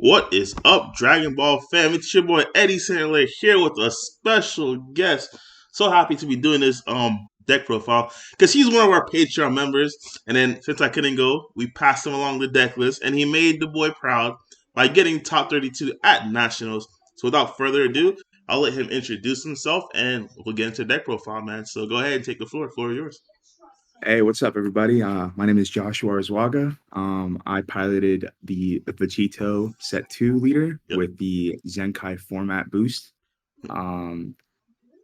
What is up, Dragon Ball fam? It's your boy Eddie Sandler here with a special guest. So happy to be doing this deck profile because he's one of our Patreon members. And then since I couldn't go, we passed him along the deck list, and he made the boy proud by getting top 32 at nationals. So without further ado, I'll let him introduce himself, and we'll get into deck profile, man. So go ahead and take the floor. Floor is yours. Hey, what's up, everybody? My name is Joshua Arzuaga. I piloted the Vegito Set 2 leader Yep. with the Zenkai format boost. Um,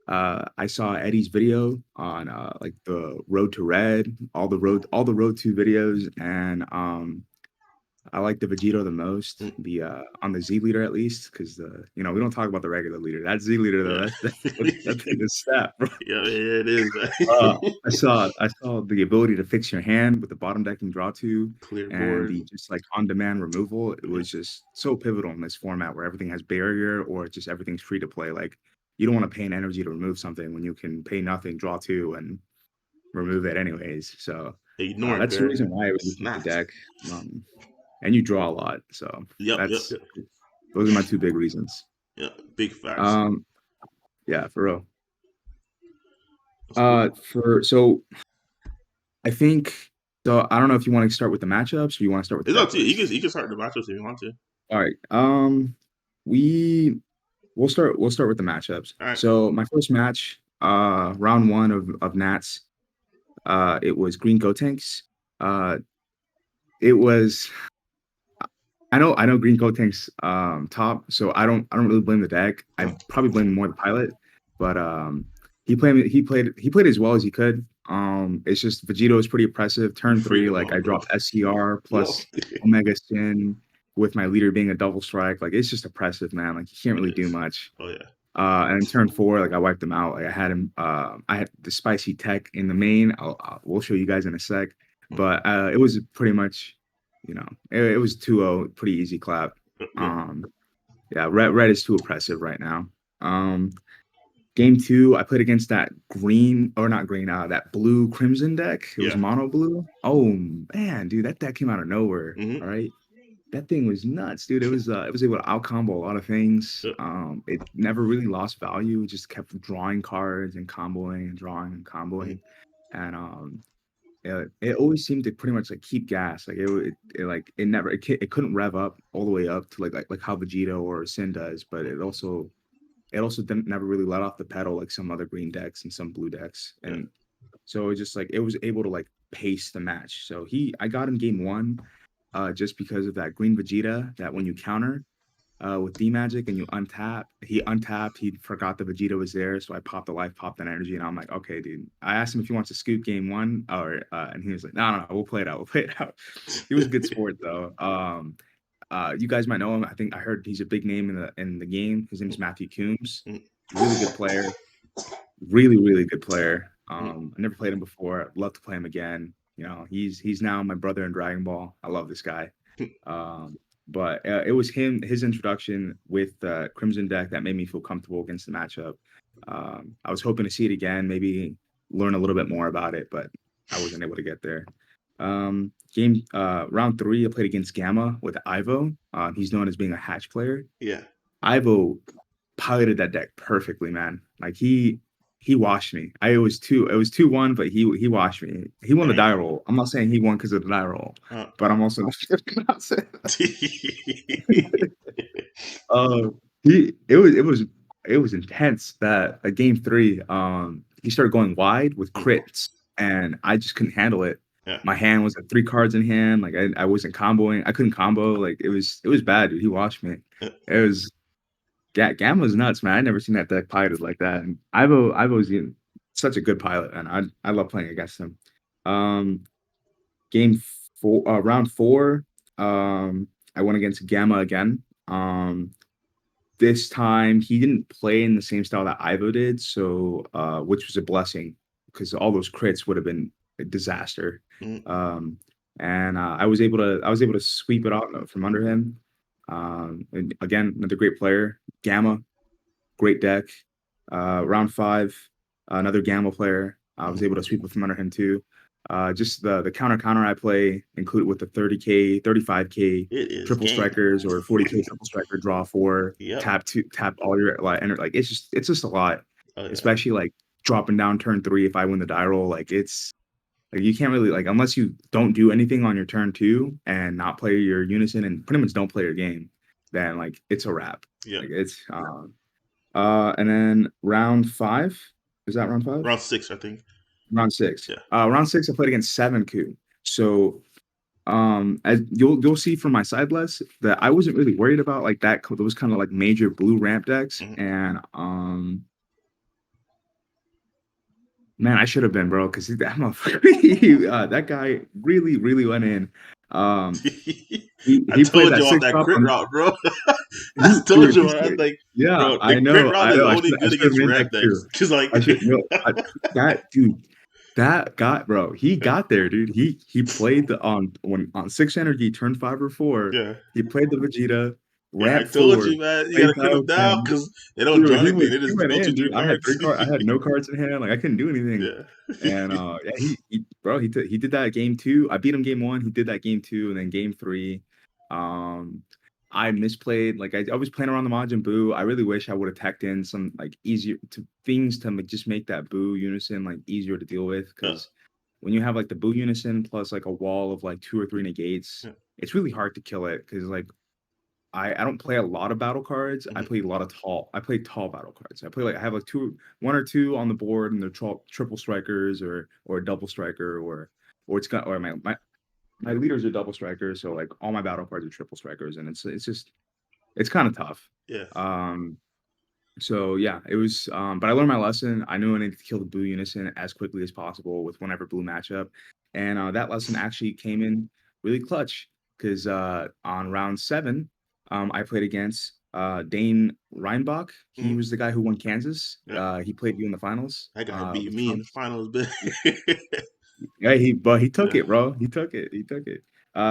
I saw Eddie's video on like the Road to Red, all the Road 2 videos, and I like the Vegito the most, Mm. the on the Z leader at least, because we don't talk about the regular leader. That Z leader though, Yeah. that thing is stat, bro. Yeah, it is. I saw the ability to fix your hand with the bottom decking draw two Clear and board. the just like on demand removal. It Yeah. was just so pivotal in this format where everything has barrier or just everything's free to play. Like you don't want to pay an energy to remove something when you can pay nothing, draw two, and remove it anyways. So Ignoring that's the reason barrier. why I really picked the Snaps. deck. And you draw a lot, so Yep, yep, that's yep. those are my two big reasons. Yep. Big facts. Um, yeah, for real. That's cool. For so I think so. I don't know if you want to start with the matchups or you want to start with It's the up deck to you. list. You can start the matchups if you want to. All right. We we'll start with the matchups. All right. So my first match, round one of Nats, it was Green Gotenks. Uh, it was I know Green Gotenks top, so I don't really blame the deck. I probably blame more the pilot, but he played as well as he could. It's just Vegito is pretty oppressive. You Turn three, freed him like up, I bro. dropped SCR Whoa. plus Omega Sin with my leader being a double strike. Like it's just oppressive, man. Like you can't It really do is. much. Oh yeah. And in turn four, like I wiped him out. Like I had him. I had the spicy tech in the main. We'll show you guys in a sec. But it was pretty much, it was 2-0, pretty easy clap. Yep. Yeah, red is too oppressive right now. Um, game two, I played against that green or not green, that blue crimson deck. It was Yeah. mono blue. Oh man, dude, that deck came out of nowhere. All Mm-hmm. right. That thing was nuts, dude. It was able to out combo a lot of things. Yep. It never really lost value. It just kept drawing cards and comboing and drawing and Mm-hmm. comboing. And it always seemed to pretty much like keep gas. Like it never it couldn't rev up all the way up to like how Vegito or Sin does, but it also didn't never really let off the pedal like some other green decks and some blue decks. Yeah. And so it just like it was able to like pace the match. So I got him game one just because of that green Vegeta that when you counter with D Magic and you untap, he untapped, he forgot the Vegeta was there, so I popped the life, popped that energy, and I'm like, okay, dude. I asked him if he wants to scoop game one, or and he was like, no, no, no, we'll play it out, we'll play it out. He was a good sport though. You guys might know him. I think I heard he's a big name in the game. His name is Matthew Coombs. Really good player, really, really good player. I never played him before. I'd love to play him again. He's now my brother in Dragon Ball. I love this guy. Um, but it was his introduction with Crimson deck that made me feel comfortable against the matchup. I was hoping to see it again, maybe learn a little bit more about it, but I wasn't able to get there. Round three, I played against Gamma with Ivo. He's known as being a hatch player. Yeah. Ivo piloted that deck perfectly, man. Like he washed me. It was 2-1, but he washed me. He won the Dang. die roll. I'm not saying he won because of the die roll, Uh, but I'm also not saying uh he it was intense that game three, he started going wide with crits and I just couldn't handle it. yeah. My hand was at three cards in hand, like I wasn't comboing. I couldn't combo, like it was bad, dude. He washed me. Uh, It was Gamma's nuts, man. I never seen that deck piloted like that. And Ivo's such a good pilot, and I love playing against him. Um, game four, round four, I went against Gamma again. This time he didn't play in the same style that Ivo did, so which was a blessing because all those crits would have been a disaster. mm, Um, and I was able to sweep it out from under him. And again, another great player, Gamma, great deck. Round five, another Gamma player. I was able to sweep it from under him too. Just the counter I play included with the 30K, 35K It is triple game. strikers or 40K triple striker draw four, Yep. tap all your like like it's just a lot, Oh yeah. especially like dropping down turn 3 if I win the die roll. Like it's like you can't really like unless you don't do anything on your turn 2 and not play your unison and pretty much don't play your game, then like it's a wrap. Yep. Like it's and then round 5, is that round 5? Round 6, I think. Round 6. Yeah. Round 6 I played against 7Ku. So as you'll see from my side list that I wasn't really worried about like that those kind of like major blue ramp decks. Mhm. And man, I should have been, bro, because that motherfucker, that guy really went in. I He played told that you off six that drop crit on route, bro. I he told dude, you, he's man. like, Like, yeah, bro, the crit route is I only should good have against made ramp that decks. clear. Cause like, I should no, that dude, that got bro, he got there, dude. He played the on 6 energy, turn 5 or 4. yeah, He played the Vegeta, yeah. I ramp told 4, you, man. You played gotta crit him down Kaioken. because they don't draw Dude, anything. They he just went go in, two dude. I had cards. I had no cards in hand. Like I couldn't do anything. Yeah. And yeah, he did that game 2. I beat him game 1. He did that game 2, and then game 3, um, I misplayed. Like I was playing around the Majin Buu. I really wish I would have tacked in some like easier to things to just make that Buu unison like easier to deal with. Yeah. Because when you have like the Buu unison plus like a wall of like 2 or 3 negates, Yeah. it's really hard to kill it. Because like I don't play a lot of battle cards. Mhm. I play tall battle cards. I have like 1 or 2 on the board, and they're triple strikers or a double striker or it's got or my leaders are double strikers, so like all my battle cards are triple strikers, and it's just it's kind of tough. Yeah. Um, so yeah, it was. But I learned my lesson. I knew I needed to kill the blue unison as quickly as possible with whenever blue matchup, and that lesson actually came in really clutch because on round 7, I played against Dane Reinbach. He Mhm. was the guy who won Kansas. Yeah. He played you in the finals That guy beat with me in the Trunks. finals, but Yeah, he took yeah. it, bro. He took it. He took it.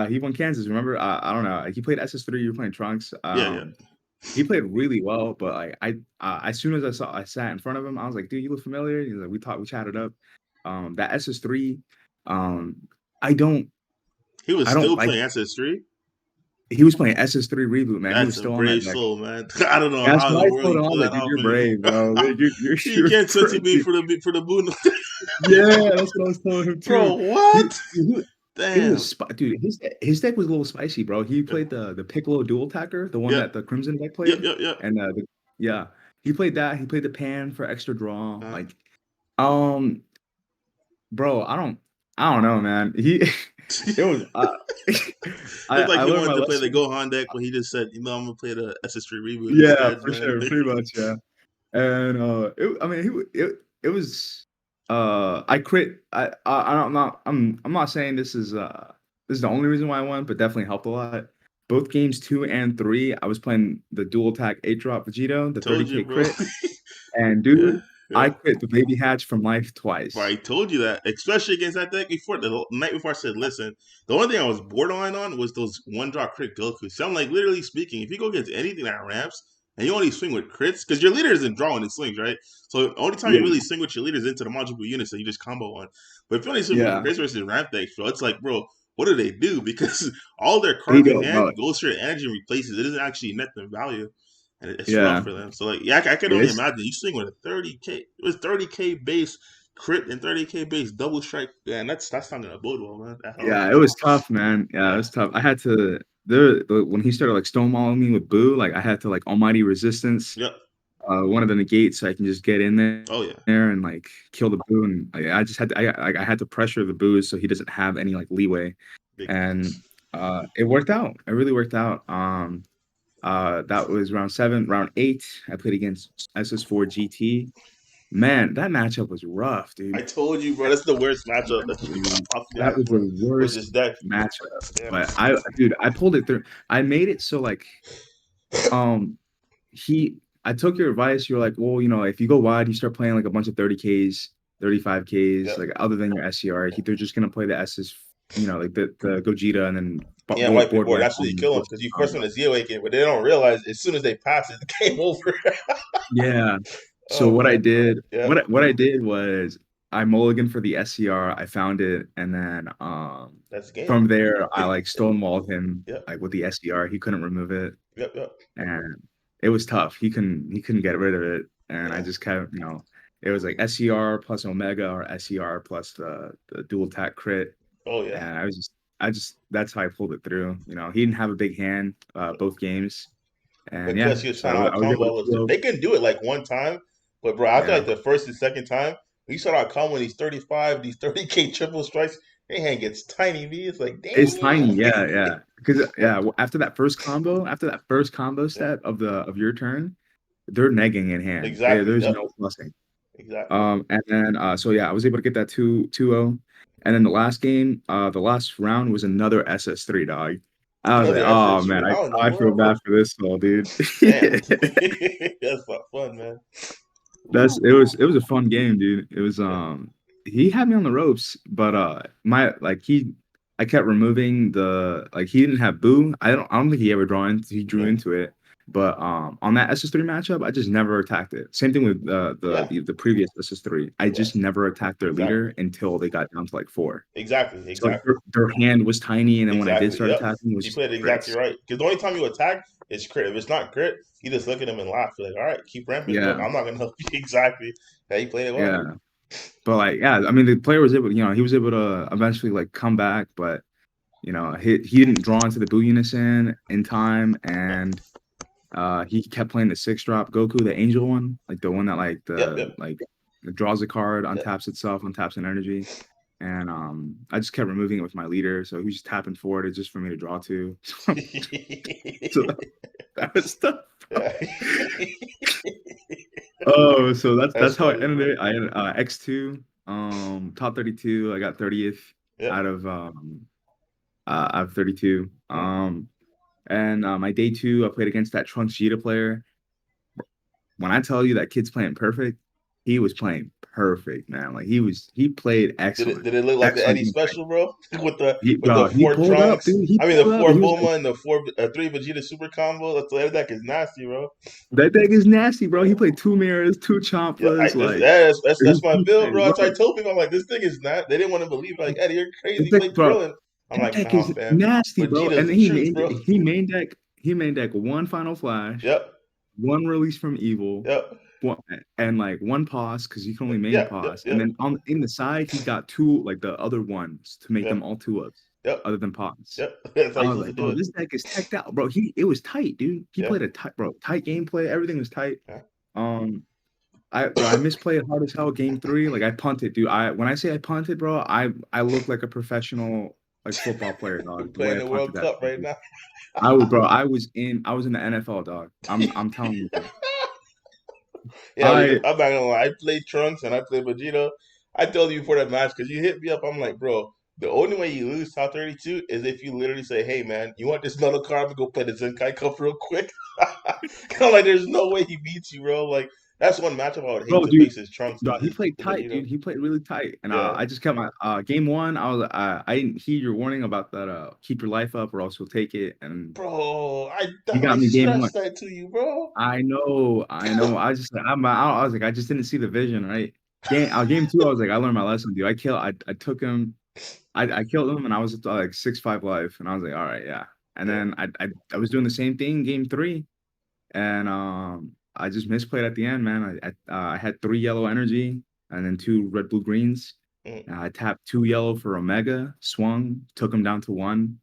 He won Kansas. Remember? I don't know. He played SS3. You were playing Trunks. Yeah. Yeah. He played really well, but like as soon as I sat in front of him, I was like, dude, you look familiar. He's like, we chatted up. That SS3, um, I don't, He was I don't still like. playing SS3. He was playing SS3 reboot, man. He was That's a still on that brave deck. soul, man. I don't know That's how in what the I world told you him. I pull was like, that dude, off you're in brave, bro. You You're can't censor me crazy. for the boon. Yeah, that's what I was telling him Bro, too. He, what? he it Damn. was dude. His deck was a little spicy, bro. He Yeah. played the Piccolo dual attacker, the one Yep. that the Crimson deck Yep. played, Yep. Yep. and yeah, he played that. He played the Pan for extra draw. Uh, Like, um, bro, I don't know, man. It was Looked like I he learned my wanted to play the lesson. Gohan deck, but he just said, I'm gonna play the SS3 reboot Yeah, instead, for man. sure, pretty much, yeah. And I mean, it was I quit. I'm not saying this is the only reason why I won, but definitely helped a lot. Both games 2 and 3, I was playing the dual attack 8 drop Vegito, the Told you, 30K bro. crit, and Yeah. dude, I Yeah. quit the baby hatch from life Bro, twice. I told you that, especially against that deck before the night before. I said, listen, the only thing I was borderline on was those 1 drop crit Goku. So I'm like, literally speaking, if you go against anything that ramps and you only swing with crits, because your leader isn't drawing in slings, right? So the only time you Yeah, really swing with your leaders into the multiple units, so you just combo one. But if you only swing with yeah. crits versus ramp decks, bro, it's like, bro, what do they do? Because all their He cards in don't, hand bro. goes for your energy and replaces. It doesn't actually net them value. And it's rough Yeah. for them. So like, yeah, I can only It's imagine you swing with a 30K. It was 30K base crit and 30K base double strike. Yeah, and that's not gonna bode well, man. At all. yeah, it was tough, man. Yeah, it Yeah. was tough. I had to when he started like stonewalling me with Boo, like I had to like almighty resistance Yep. one of the negates so I can just get in Oh yeah. there and like kill the Boo, and like, I just had to I had to pressure the Boo so he doesn't have any like leeway, Big and facts. it worked out. It really worked out. That was round 7. Round 8, I played against SS4 GT. Man, that matchup was rough, I dude. told you, bro. That's the worst matchup that you could possibly That ask was for the with worst this deck. matchup. Yeah. But I pulled it through. I made it so like um he I took your advice. You're like, well, if you go wide, you start playing like a bunch of 30Ks, 35Ks, Yep. like other than your SCR. They're just gonna play the S's, like the Gogeta and then Yeah, wipe your board board. wipe That's what you on kill them because forces you force them combo. to Z awaken, but they don't realize as soon as they pass it, the game over. Yeah. So Oh what I man. did, Yeah. what I did was I mulliganed for the SCR. I found it, and then That's the game. from there I like stonewalled him Yep. like with the SCR. He couldn't remove it, Yep. Yep. and it was tough. He couldn't get rid of it, and I Yeah. just kept it was like SCR plus Omega or SCR plus the dual attack crit, Oh yeah. and I just that's how I pulled it through. He didn't have a big hand both games, and yeah, Because he was so trying to I was out-combo able to all those. flow. They can do it like one time, but bro, after Yeah. like the first and second time, you start out-comboing these 35, these 30K triple strikes, their hand gets tiny, B. It's like, It's dang. tiny, yeah, yeah. Because after that first combo Yep. step of your turn, they're negging in hand. Exactly. There's Yep. no plussing. Exactly. And then so yeah, I was able to get that 2-0. And then the last game, the last round was another SS3 dog. I was like, Another oh SS3 man, out in the I feel world. bad for this little dude. Damn. That's not fun, man. That's Ooh. it was a fun game, dude. It was Yeah. he had me on the ropes, but my like I kept removing the like he didn't have boo. I don't think he drew Yeah. into it. But on that SS3 matchup, I just never attacked it. Same thing with Yeah. the previous SS3. I just Yes. never attacked their Exactly. leader until they got down to like 4. Exactly. So like Exactly. their hand was tiny, and then when I did Exactly. start Yep. attacking, it was You just played it exactly crits. right. Because the only time you attack is crit. If it's not crit, you just look at him and laugh. You're like, all right, keep ramping. Look, Yeah, I'm not gonna help you. Exactly. Yeah, you played it well. yeah. But like yeah, I mean the player was able, he was able to eventually like come back, but he didn't draw into the Boo Unison in time, Yep. and he kept playing the 6-drop Goku, the Angel one, like the one that Yep. Yep. it draws a card, Yep. untaps itself, untaps an energy, and I just kept removing it with my leader, so he was just tapping forward just for me to draw to. So that was tough. Yeah. Oh, so that's That's how I funny, ended bro. it. I had X2, top 32. I got 30th Yep. out of 32. Mm. And my day 2, I played against that Trunks Vegeta player. When I tell you that kid's playing perfect, he was playing perfect, man. Like he played excellent. Did it look like the Excellent Eddie gameplay. special, bro? With the Bro, he four pulled up, trunks. dude. He I mean, the pulled up. four He was like, Bulma and the three Vegeta super combo. That deck is nasty, bro. that thing is nasty, bro. Yeah. He played 2 mirrors, 2 Yeah, Champas. Like, that's my he build, played bro. That's why I right. told people. I'm like, this thing is not. They didn't want to believe. Like, Eddie, you're That crazy. deck, Play bro, Krillin. I'm that like, deck nah, is fam. nasty, bro. Vegeta's And then the truth, bro. he main deck 1 Final Flash, Yep, 1 Release from Evil, yep, one, and like 1 Pause because you can only main yep, yep, Pause. And yep, then on in the side, he got 2 like the other ones to make them yep, all 2-ups yep, other than Pause. yep. That's how I you're was supposed to like, do bro, it. this deck is teched out, bro. It was tight, dude. He Yeah, played tight gameplay. Everything was tight. yeah. Um, I misplayed hard as hell game 3. Like I punted, dude. When I say I punted, bro, I look like a professional like football player, We're dog. The way playing I the punted World that Cup thing, right dude. now. Bro. I was in the NFL, dog. I'm telling you, bro. Yeah, because I I'm not gonna lie. I played Trunks and I played Vegito. I told you before that match because you hit me up. I'm like, bro, the only way you lose top 32 is if you literally say, hey, man, you want this metal card? I'm gonna go play the Zenkai Cup real quick. I'm like, there's no way he beats you, bro. Like, that's one matchup I would hate bro, to dude. face his Trunks Dog, he is played tight, Vegito. dude. He played really tight, and Yeah. I just kept my game 1. I didn't heed your warning about that. Keep your life up, or else you'll take it. And Bro, he I got me game 1. stressed that to you, bro. I know, I know. I was like, I just didn't see the vision, right? Game 2, I was like, I learned my lesson, dude. I took him, I killed him, and I was like 6-5 life, and I was like, all right, yeah. And Yeah. then I was doing the same thing game 3, and I just misplayed at the end, man. I had 3 yellow energy, and then 2 red blue greens. Mm, I tapped 2 yellow for Omega, swung, took him down to 1.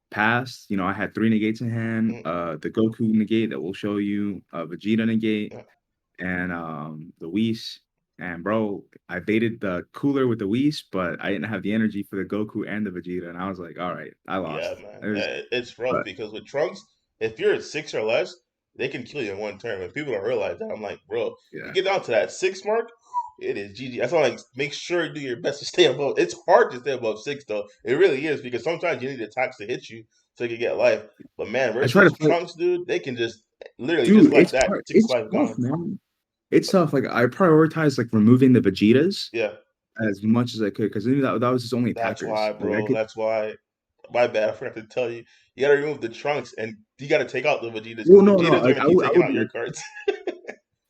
Passed. I had 3 negates in hand. mm, The Goku negate that will show you, Vegeta negate, yeah. and the Whis. And bro, I baited the cooler with the Whis, but I didn't have the energy for the Goku and the Vegeta, and I was like, all right, I Yeah, lost. man. It's rough But because with Trunks, if you're at 6 or less, they can kill you in one turn. And people don't realize that. I'm like, bro, you yeah, get down to that 6 mark, it is GG. That's why, like, make sure you do your best to stay above. It's hard to stay above 6, though. It really is because sometimes you need attacks to hit you so you can get life. But man, I try to versus play, Trunks, dude, they can just literally just dude. like that, six It's life tough, gone. man. It's tough. Like I prioritize like removing the Vegetas Yeah, as much as I could because that was his only that's why, attackers. Like I bro. could. That's why. My bad. I forgot to tell you. You gotta remove the Trunks and you gotta take out the Vegetas Well, because no, no. Vegetas are Like gonna keep I taking would out be your like, cards.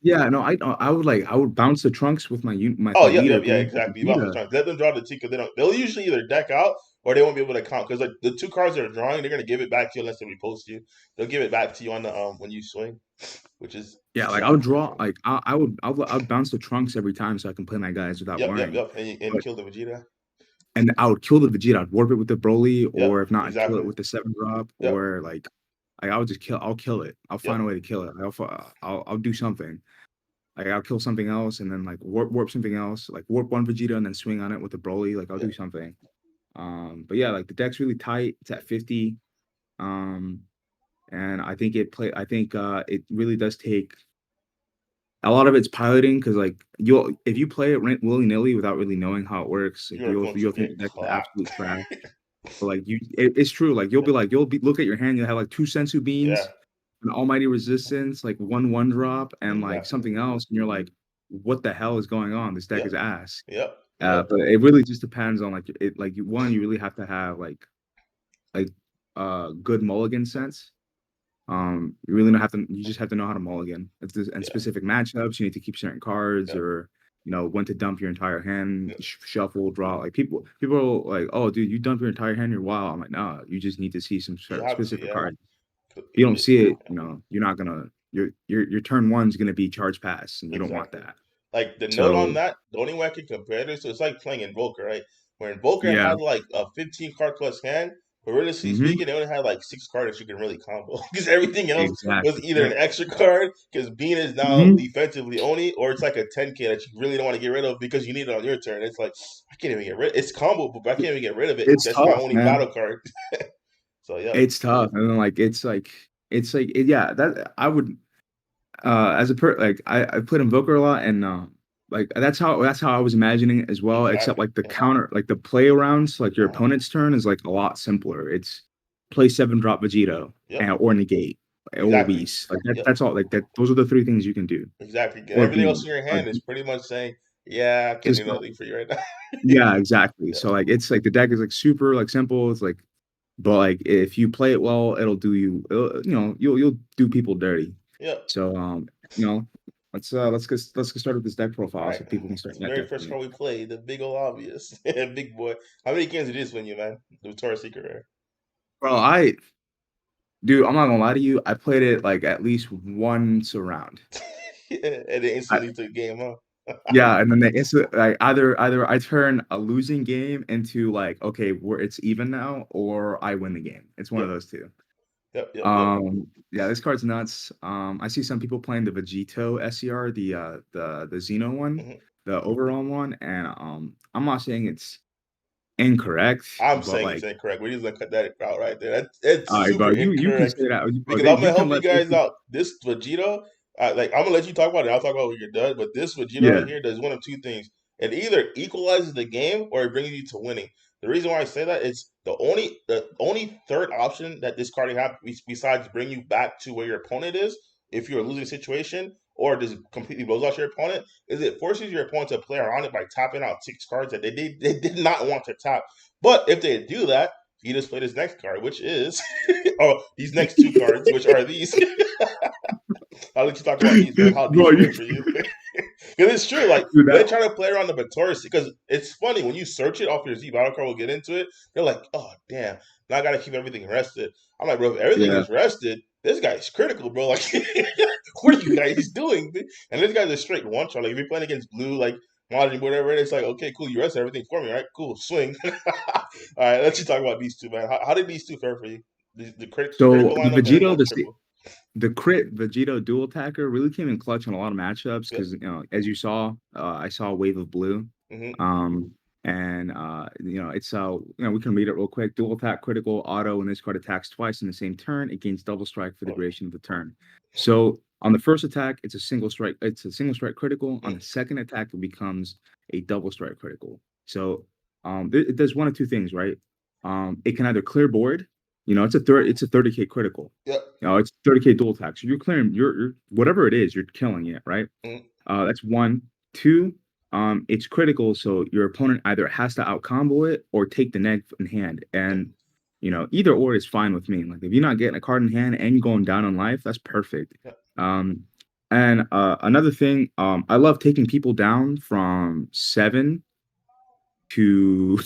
Yeah, no, I would bounce the trunks with Oh, my yep, leader yep, yeah, going to exactly. You bounce the Vegeta. trunks. Let them draw the two because they'll usually either deck out or they won't be able to count because like the two cards they're drawing, they're gonna give it back to you unless they repost you. They'll give it back to you on the when you swing, which is Yeah, like I would exactly draw perfect. like I would bounce the trunks every time so I can play my guys without Yep, yep, worrying. yep, and But kill the Vegeta. and I would kill the Vegeta. I'd warp it with the Broly, Yep, or if not, I'd kill it exactly. with the 7 drop, Yep, or like I would just kill. I'll kill it. I'll find yep, a way to kill it. I'll do something. Like I'll kill something else, and then like warp something else. Like warp one Vegeta and then swing on it with the Broly. Like I'll do yep, something. But yeah, like the deck's really tight. It's at 50. Um, and I think it really does take a lot of it's piloting because like you'll if you play it willy nilly without really knowing how it works, like you're going to you'll think the get deck's clapped. absolute trash. But like it's true. Like Yep, you'll be look at your hand. You'll have like two sensu yeah, beans, an almighty resistance, like one drop, and like exactly. something else, and you're like, what the hell is going on? This deck Yep, is ass. yep, yep, But it really just depends on like one, you really have to have like good mulligan sense. You really don't have to. You just have to know how to mulligan. If there's and yeah, specific matchups, you need to keep certain cards, yep, or when to dump your entire hand, yep. shuffle, draw. Like people are like, "Oh, dude, you dump your entire hand, you're wild." I'm like, "Nah, you just need to see some You have to, specific yeah. cards. If you don't see it, Yeah. you're not gonna. Your turn one's gonna be charge pass, and you don't want Exactly. that. Like the note on So that, the only way I can compare this, so it's like playing Invoker, right? Where Invoker yeah, had like a 15 card plus hand, but realistically hmm speaking, they only had like 6 cards that you can really combo because everything else was exactly. either Yeah. an extra card because Bean is now hmm defensively only, or it's like a 10K that you really don't want to get rid of because you need it on your turn. It's like I can't even get rid. It's combo, but I can't even get rid of it. It's That's my tough, only man. battle card. So yeah, It's tough, and then yeah. That I would as a like I put Invoker a lot, and like that's how I was imagining it as well, except exactly. like the Yeah. counter, like the play arounds, like your Uh-huh. opponent's turn is like a lot simpler. It's play 7 drop Vegito, Yep. or negate, or Exactly. beast. Like Yep. that's all. Like that, those are the three things you can do, Exactly. 'Cause or everything else beam. in your Like hand is pretty much saying, "Yeah, I can't just do nothing for you right now." yeah, exactly. Yeah. So like it's like the deck is like super like simple. It's like, but like if you play it well, it'll do you. You'll do people dirty. Yep. So you know, let's get started with this deck All profile right. so people can start The net very decking first it. card we played, the big ol' obvious, big boy. How many games did this win you, man? The Victoria's Secret Rare. Bro, dude, I'm not gonna lie to you. I played it like at least once around. Yeah, and it I, instantly took game, huh? yeah, and then like either I turn a losing game into like, okay, where it's even now, or I win the game. It's one of Yep. those two. Yep. Yep. Yep. Yeah, this card's nuts. I see some people playing the Vegito SCR, the Xeno one, Mhm. the overall one, and I'm not saying it's incorrect, I'm but saying it's like, incorrect. We're just gonna cut that out right there. It's all right, bro, super you can incorrect say that, bro. because I'm You gonna can help you let guys out. This Vegito, like I'm gonna let you talk about it. I'll talk about what you're done. But this Vegito yeah, right here does one of two things. It either equalizes the game or it brings you to winning. The reason why I say that is the only third option that this card have besides bring you back to where your opponent is if you're a losing situation or just completely blows out your opponent is it forces your opponent to play around it by tapping out 6 cards that they did not want to tap. But if they do that, you just play this next card, which is oh these next 2 cards, which are these. I'll let you talk about these, man. dude, How these bro, fare for you? Because it's true. Like dude, when they that, try to play around the Victorious, because it's funny when you search it off your Z battle card. We'll get into it. They're like, oh damn, now I gotta keep everything rested. I'm like, bro, if everything yeah, is rested, this guy's critical, bro. Like, what are you guys doing? And this guy's a straight one shot. Like if you're playing against blue, like modern, whatever, it's like, okay, cool, you rested everything for me, right? Cool, swing. All right, let's just talk about these two, man. How did these two fare for you? The so critical the lineup and Vegito, the triple. the crit Vegito dual attacker really came in clutch on a lot of matchups Yep. because as you saw, I saw a wave of blue. Mm-hmm. Um, and it's we can read it real quick. Dual attack, critical, auto, and this card attacks twice in the same turn. It gains double strike for the Oh, duration of the turn. So on the first attack, it's a single strike. It's a single strike critical. On mm, the second attack, it becomes a double strike critical. So it does one of two things, right? It can either clear board. It's a 30K critical. yep. It's 30K dual attack. So you're clearing you're whatever it is, you're killing it, right? Mm, That's one. Two, it's critical, so your opponent either has to out combo it or take the neg in hand. yep. And either or is fine with me. Like if you're not getting a card in hand and you're going down in life, that's perfect. Yep. Um, And another thing, I love taking people down from 7 to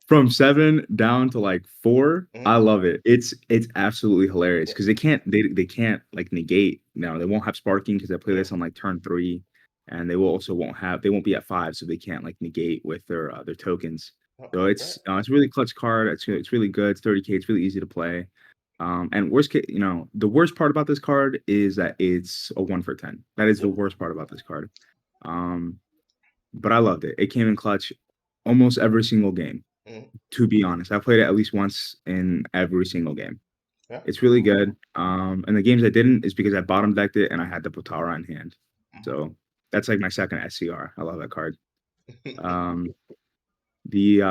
from 7 down to, like, 4. Mhm. I love it. It's absolutely hilarious Yeah. because they can't, like, negate. No, they won't have sparking because I play Mhm. this on, like, turn 3, and they won't be at 5, so they can't, like, negate with their tokens. So Okay. Right. it's a really clutch card. It's really good. It's 30K. It's really easy to play. And the worst part about this card is that it's a 1 for 10. That is the Yep. worst part about this card. Um, but I loved it. It came in clutch almost every single game, Mhm. to be honest. I played it at least once in every single game. Yeah. It's really good. And the games I didn't is because I bottom decked it and I had the Potara in hand. Mhm. So that's like my second SCR. I love that card. Um, the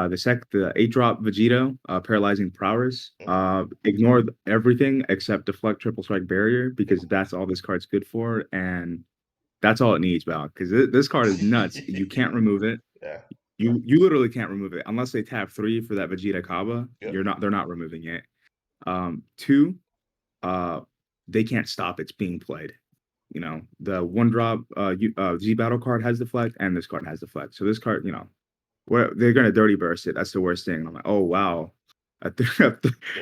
8 drop Vegito, paralyzing prowess. Mhm. Ignore everything except deflect triple strike barrier because that's all this card's good for, and that's all it needs, Val. Because this card is nuts. You can't remove it. Yeah. You literally can't remove it unless they tap 3 for that Vegeta Kaba. Yep. They're not removing it. 2, uh, they can't stop it's being played. The 1 drop Z battle card has deflect, and this card has deflect. So this card, they're gonna dirty burst it. That's the worst thing. And I'm like, oh wow, Yeah.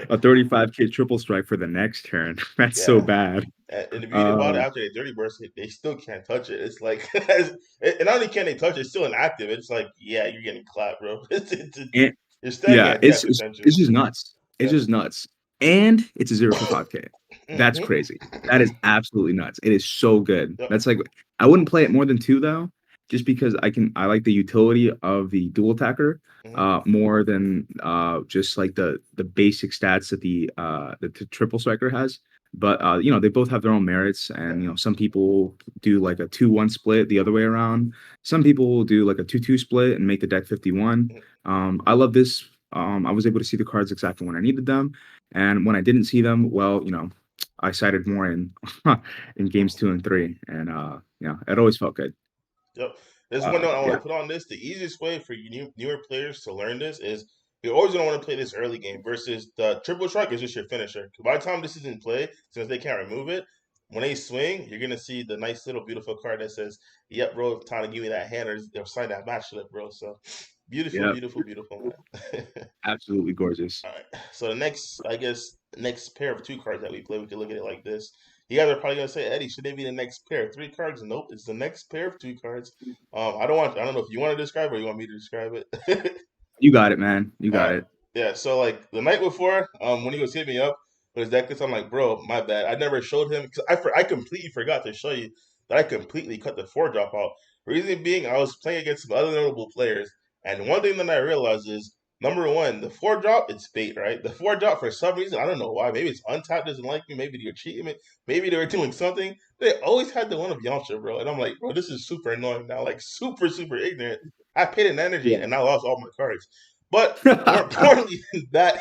a 35K triple strike for the next turn. That's so Yeah. bad. And the beauty about it, Uh, after they dirty burst it, they still can't touch it. It's like, and not only can they touch it, it's still inactive. It's like, yeah, you're getting clapped, bro. and You're staying yeah, at death essentially. it's just nuts. It's Yeah. just nuts. And it's a 0 for 5K. That's Mhm. crazy. That is absolutely nuts. It is so good. Yep. That's like I wouldn't play it more than 2 though, just because I like the utility of the dual attacker Mhm. more than just like the basic stats that the triple striker has. But they both have their own merits, Yeah. and some people do like a 2-1 split the other way around. Some people will do like a 2-2 split and make the deck 51. Mhm. I love this. I was able to see the cards exactly when I needed them, and when I didn't see them, well, I sided more in in games 2 and 3, and it always felt good. Yep. There's one note I want Yeah, to put on this. The easiest way for newer players to learn this is you're always going to want to play this early game versus the triple strike is just your finisher. 'Cause by the time this is in play, since they can't remove it, when they swing, you're going to see the nice little beautiful card that says, yep, bro, time to give me that hand or sign that match slip, bro. So beautiful, yeah, beautiful, beautiful, man. absolutely gorgeous. All right. So the next, I guess, next pair of 2 cards that we play, we can look at it like this. You guys are probably gonna say, Eddie, should they be the next pair of 3 cards? Nope, it's the next pair of 2 cards. I don't know if you want to describe it or you want me to describe it. You got it, man. You All got right. it. Yeah. So like the night before, when he was hitting me up with his deck list, I'm like, bro, my bad. I never showed him because I completely forgot to show you that I completely cut the 4 drop out. Reason being, I was playing against some other notable players, and one thing that I realized is number one, the 4 drop, it's bait, right? The 4 drop for some reason, I don't know why. Maybe it's untapped doesn't like me. Maybe they're cheating me. Maybe they were doing something. They always had the one of Yamcha, bro. And I'm like, bro, this is super annoying now. Like super, super ignorant. I paid an energy Yeah. and I lost all my cards. But more importantly than that,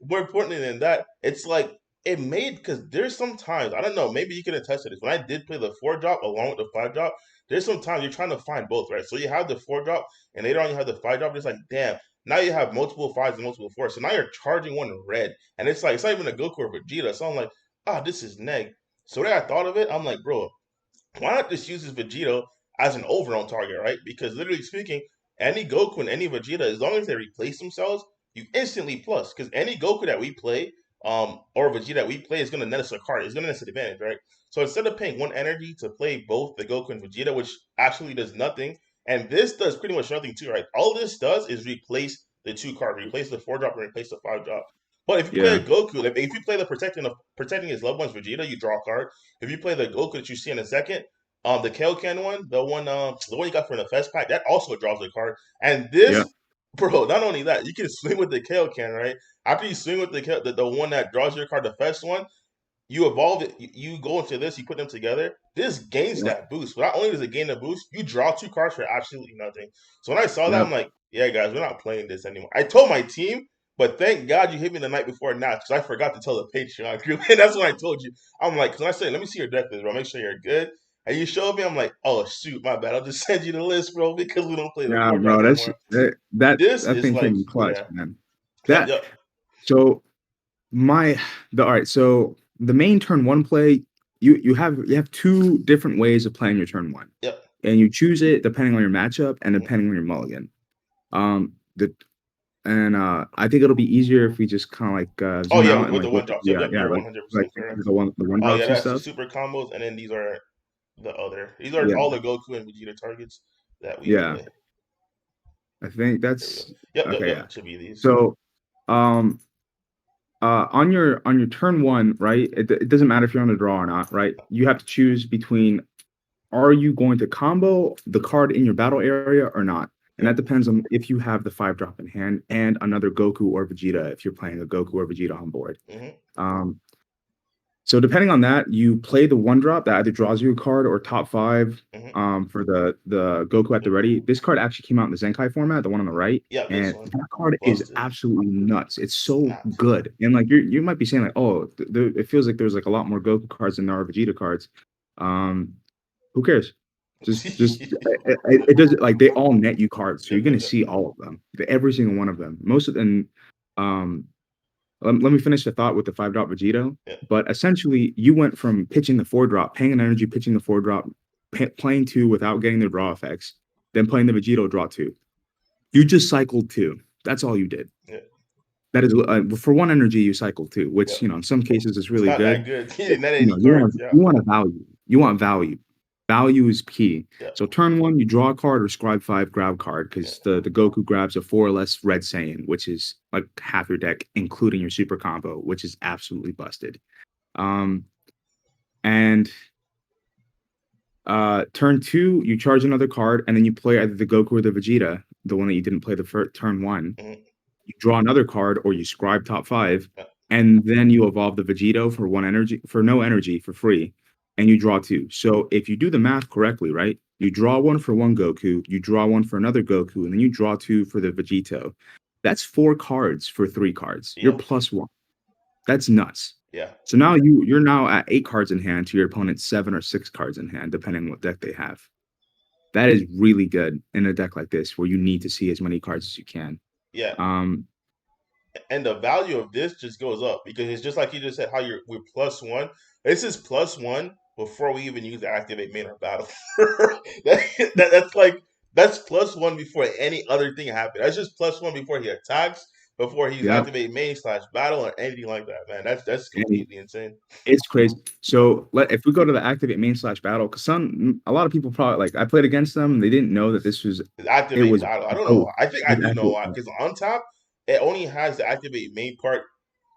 more importantly than that, it's like it made because there's sometimes I don't know. Maybe you can attest to this. When I did play the 4 drop along with the 5 drop, there's sometimes you're trying to find both, right? So you have the 4 drop, and later on you have the 5 drop. It's like, damn, now you have multiple 5s and multiple 4s. So now you're charging one red, and it's like it's not even a Goku or Vegeta. So I'm like, ah, this is neg. So when I thought of it, I'm like, bro, why not just use this Vegito as an overall target, right? Because literally speaking, any Goku and any Vegeta, as long as they replace themselves, you instantly plus. Because any Goku that we play, or Vegeta that we play is gonna net us a card. It's gonna net us an advantage, right? So instead of paying 1 energy to play both the Goku and Vegeta, which actually does nothing, and this does pretty much nothing too, right? All this does is replace the 2 cards, replace the 4 drop and replace the 5 drop. But if you play a Yeah. Goku, like if you play the protecting his loved ones Vegeta, you draw a card. If you play the Goku that you see in a second, the Kaioken one, the one you got from the Fest pack, that also draws a card. And Yeah. this, bro, not only that, you can swing with the Kaioken, right? After you swing with the one that draws your card, the Fest one, you evolve it. You go into this, you put them together. This gains Yep. that boost. But not only does it gain a boost, you draw 2 cards for absolutely nothing. So when I saw that, Yep. I'm like, yeah, guys, we're not playing this anymore. I told my team, but thank God you hit me the night before now because I forgot to tell the Patreon group. And that's when I told you. I'm like, because I said, let me see your deck list, bro. Make sure you're good. And you showed me, I'm like, oh, shoot, my bad. I'll just send you the list, bro, because we don't play the Yeah, 4 drop bro. anymore. This That is thing came like, in clutch, yeah. man. Yep, That yep. so my the all right. So the main turn 1 play. you have two different ways of playing your turn one, Yep. and you choose it depending on your matchup and depending on your mulligan. The I think it'll be easier if we just kind of like Oh zoom yeah, out and with like the look one at drops. Yep, yep, you're like 100% correct. the one Oh yeah, drops and that's the stuff. super combos, and then these are the other. These are Yeah, all the Goku and Vegeta targets that we yeah. play. I think There we go. that's Yep, yep, okay. yep. Yeah. Should be these. So um on your turn one, right? It doesn't matter if you're on the draw or not, right? You have to choose between are you going to combo the card in your battle area or not? And that Yep. depends on if you have the 5-drop in hand and another Goku or Vegeta if you're playing a Goku or Vegeta on board. Mhm. Um, so depending on that, you play the 1-drop that either draws you a card or top 5 Mhm. for the Goku at the ready. This card actually came out in the Zenkai format, the one on the right, Yeah, this and one that card is busted. absolutely nuts. It's so Snaps. good, and like you might be saying like, oh, it feels like there's like a lot more Goku cards than there are Vegeta cards. Um, who cares? Just it doesn't like they all net you cards, so Yep, you're yep, gonna yep, see all of them, every single one of them. Most of them. Um, let me finish the thought with the 5-drop Vegito. yep. But essentially, you went from pitching the 4-drop, paying an energy, pitching the 4-drop, playing 2 without getting the draw effects, then playing the Vegito draw 2. You just cycled 2. That's all you did. Yep. That is for 1 energy, you cycled 2, which Yep. in some cases is It's really not that good. good. He But, didn't net any cards. Yeah. you want a value. You want value. Value is key. Yeah. So turn 1, you draw a card or scribe 5, grab card Yeah. because the Goku grabs a 4 or less Red Saiyan, which is like half your deck, including your super combo, which is absolutely busted. Um, and turn 2, you charge another card, and then you play either the Goku or the Vegeta, the one that you didn't play the first turn 1. Mhm. You draw another card, or you scribe top 5, Yeah. and then you evolve the Vegito for 1 energy for no energy for free, and you draw 2. So if you do the math correctly, right, you draw 1 for 1 Goku, you draw 1 for another Goku, and then you draw 2 for the Vegito. That's 4 cards for 3 cards. You're Yep. +1. That's nuts. Yeah. So now you're now at 8 cards in hand to your opponent's 7 or 6 cards in hand, depending on what deck they have. That is really good in a deck like this where you need to see as many cards as you can. Yeah. Um, And the value of this just goes up because it's just like you just said how we're +1. This is +1 before we even use the activate main or battle. That's +1 before any other thing happens. That's just +1 before he attacks, before he's yeah, activate main / battle or anything like that. Man, that's and completely insane. it's crazy. So if we go to the activate main / battle, because a lot of people probably like I played against them, and they didn't know that His it activate was battle. I don't know both. why. I think I It was do know activate why. battle. Because on top, it only has the activate main part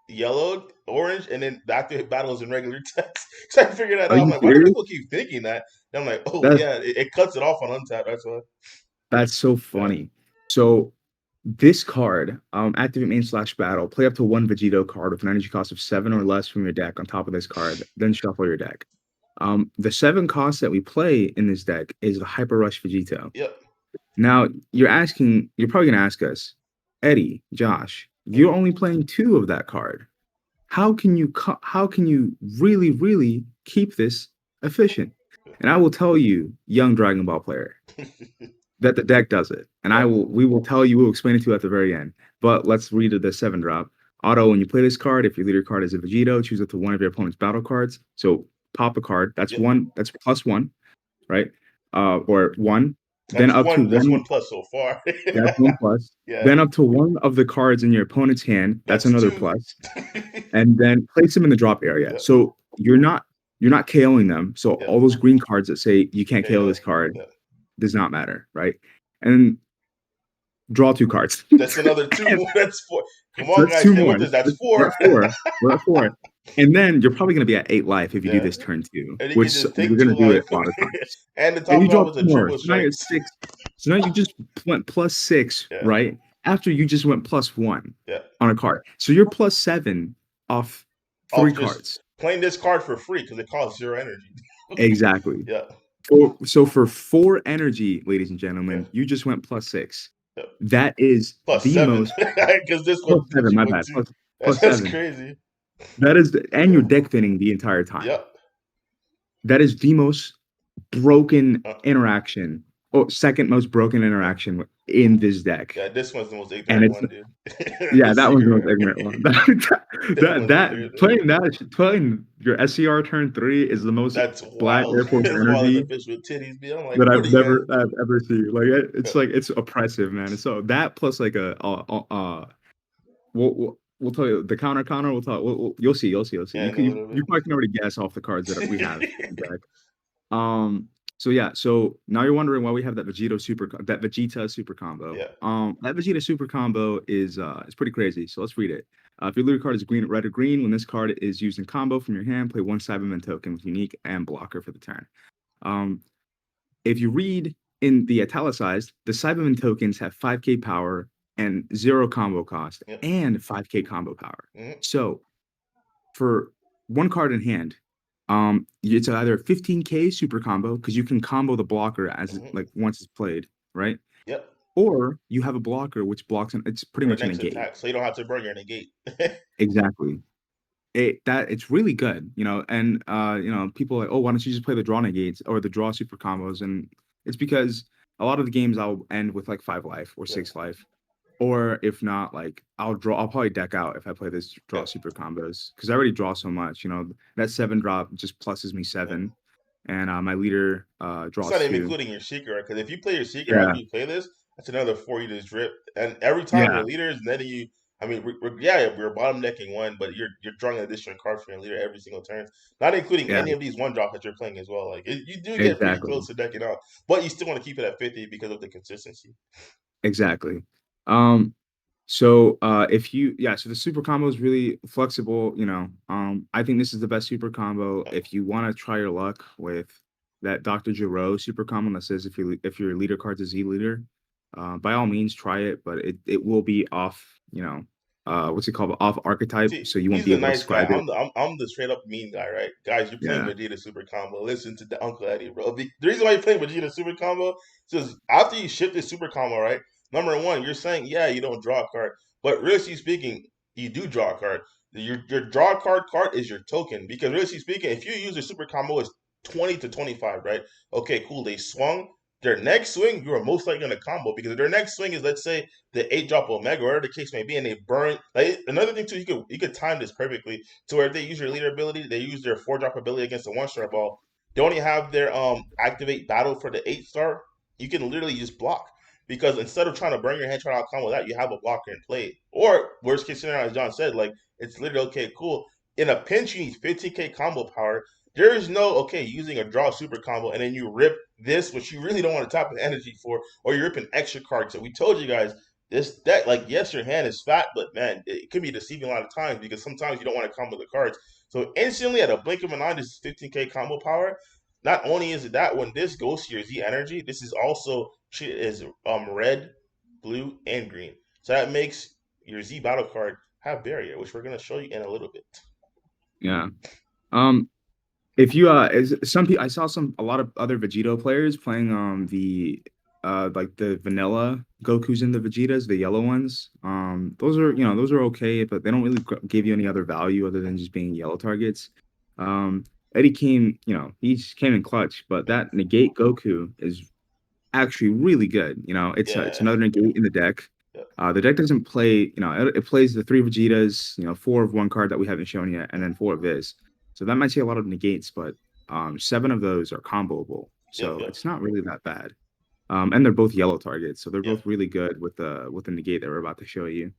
yellowed, orange, and then the activate battle is in regular text. So I figured that Are out. I'm you like, why do serious? people keep thinking that? And I'm like, oh That's yeah, it cuts it off on untap. That's why. That's so Yeah. funny. So this card, activate main / battle, play up to 1 Vegito card with an energy cost of 7 or less from your deck on top of this card, then shuffle your deck. The 7 costs that we play in this deck is the Hyper Rush Vegito. Yep. Now you're probably gonna ask us, Eddie, Josh, Mhm. you're only playing 2 of that card. How can you really, really keep this efficient? And I will tell you, young Dragon Ball player, that the deck does it, and Yeah. we will tell you, we'll explain it to you at the very end. But let's read the 7-drop. Auto, when you play this card, if your leader card is a Vegito, choose up to 1 of your opponent's battle cards. So pop a card. Yep. That's +1, right? Or 1. Then That's up to one. That's 1, one plus so far. that's 1 plus. Yeah. Then up to 1 of the cards in your opponent's hand, that's That's another two. plus. And then place them in the drop area. Yep. So you're not KOing them. So Yep. all those green cards that say you can't KO KO. this card Yep. does not matter, right? And draw 2 cards. That's another two And more. That's four. Come so on, that's guys, 2 stay more. with us. That's We're four. at 4. We're at 4. And then you're probably gonna be at 8 life if you do Yeah. this turn 2, And you can which just you're take gonna two do it life. a lot of times. And the And top you off draw is 2 a more. triple So now you're at strikes. 6. So now you just went +6, Yeah. right? After you just went +1 Yeah. on a card. So you're +7 off 3 Off just cards. playing this card for free because it costs 0 energy. Exactly. Yeah. So for 4 energy, ladies and Yeah. gentlemen, you just went +6. Yeah. That is Plus the seven most because this one gives +7, you my one bad. two. Plus That's 7. crazy. That is and you're Yeah. deck thinning the entire time. Yep. That is the most broken Uh, interaction oh, second most broken interaction in this deck, Yeah, this one's the most and ignorant it's one, dude. yeah, The that one's the secret most rare. ignorant one. That one's ignorant, man. Playing your SCR turn 3 is the most That's black wild. Air Force As wild as the energy fish with titties be. I'm like, that what are you guys I've doing? ever seen. Yeah, Like it's oppressive, man. So that plus like we'll tell you the counter. We'll tell you'll see. yeah, in a little You bit. probably can already guess off the cards that we have in deck. So yeah, so now you're wondering why we have that Vegeta super combo. Yeah. That Vegeta super combo is pretty crazy. So let's read it. If your leader card is green, red, or green, when this card is used in combo from your hand, play one Cyberman token with unique and blocker for the turn. Um, if you read in the italicized, the Cyberman tokens have 5k power and 0 combo cost Yep. and 5k combo power. Mm-hmm. So for one card in hand, it's either 15k super combo because you can combo the blocker as Mm-hmm. like once it's played, right? Yep. Or you have a blocker which blocks and it's pretty For the much a next negate. attack, so you don't have to burn your negate. Exactly. It's really good, and people are like, oh, why don't you just play the draw negates or the draw super combos? And it's because a lot of the games I'll end with like 5 life or Yep. 6 life. Or if not, like I'll probably deck out if I play this draw Yep. super combos because I already draw so much. That 7 drop just pluses me Yep. 7, and my leader It's draws not even 2. including your secret, because if you play your secret Yeah, after you play this, that's another four you just drip. And every time yeah, your leader is netting you, I mean, yeah, we're bottom decking one, but you're drawing an additional card for your leader every single turn, not including yeah, any of these one drops that you're playing as well. Like you do get pretty exactly, close to decking out, but you still want to keep it at 50 because of the consistency. exactly. Um, if you yeah, so the super combo is really flexible. I think this is the best super combo Yep. if you want to try your luck with that Dr. Giro super combo that says if your leader card's a Z leader, by all means try it, but it will be off, what's it called? Off archetype, See, so you won't he's be a able to nice guy. scribe it. I'm the straight up mean guy, right? Guys, you're playing Yeah. Vegeta Super Combo. Listen to the Uncle Eddie, bro. The reason why you're playing Vegeta Super Combo is after you ship this Super Combo, right? Number one, you're saying, yeah, you don't draw a card, but realistically speaking, you do draw a card. Your draw card is your token because realistically speaking, if you use a Super Combo, it's 20 to 25, right? Okay, cool. They swung. Their next swing, you are most likely going to combo because their next swing is, let's say, the 8 drop Omega, whatever the case may be, and they burn. Like another thing too, you could time this perfectly to where if they use your leader ability, they use their 4 drop ability against the 1-star ball. They only have their activate battle for the 8-star. You can literally just block because instead of trying to burn your head trying to combo that, you have a blocker in play. Or worst case scenario, as John said, like it's literally okay, cool. In a pinch, you need 15k combo power. There is no okay using a draw super combo and then you rip this, which you really don't want to tap the energy for, or you rip an extra card. So we told you guys this deck, like, yes, your hand is fat, but man, it can be deceiving a lot of times because sometimes you don't want to combo the cards. So instantly, at a blink of an eye, this is 15k combo power. Not only is it that when this goes to your Z energy, this is also treated as red, blue, and green. So that makes your Z battle card have barrier, which we're gonna show you in a little bit. Yeah. Um, If you some people, I saw a lot of other Vegito players playing the like the vanilla Gokus and the Vegetas, the yellow ones. Those are okay, but they don't really give you any other value other than just being yellow targets. Um, Eddie came, he just came in clutch, but that negate Goku is actually really good. It's Yeah, another negate in the deck. yeah, The deck doesn't play, it plays the 3 Vegetas, 4 of one card that we haven't shown yet, and then 4 of this. So that might see a lot of negates, but 7 of those are comboable. yep, So yep, it's not really that bad. And they're both yellow targets, so they're yep, both really good with the negate that we're about to show you.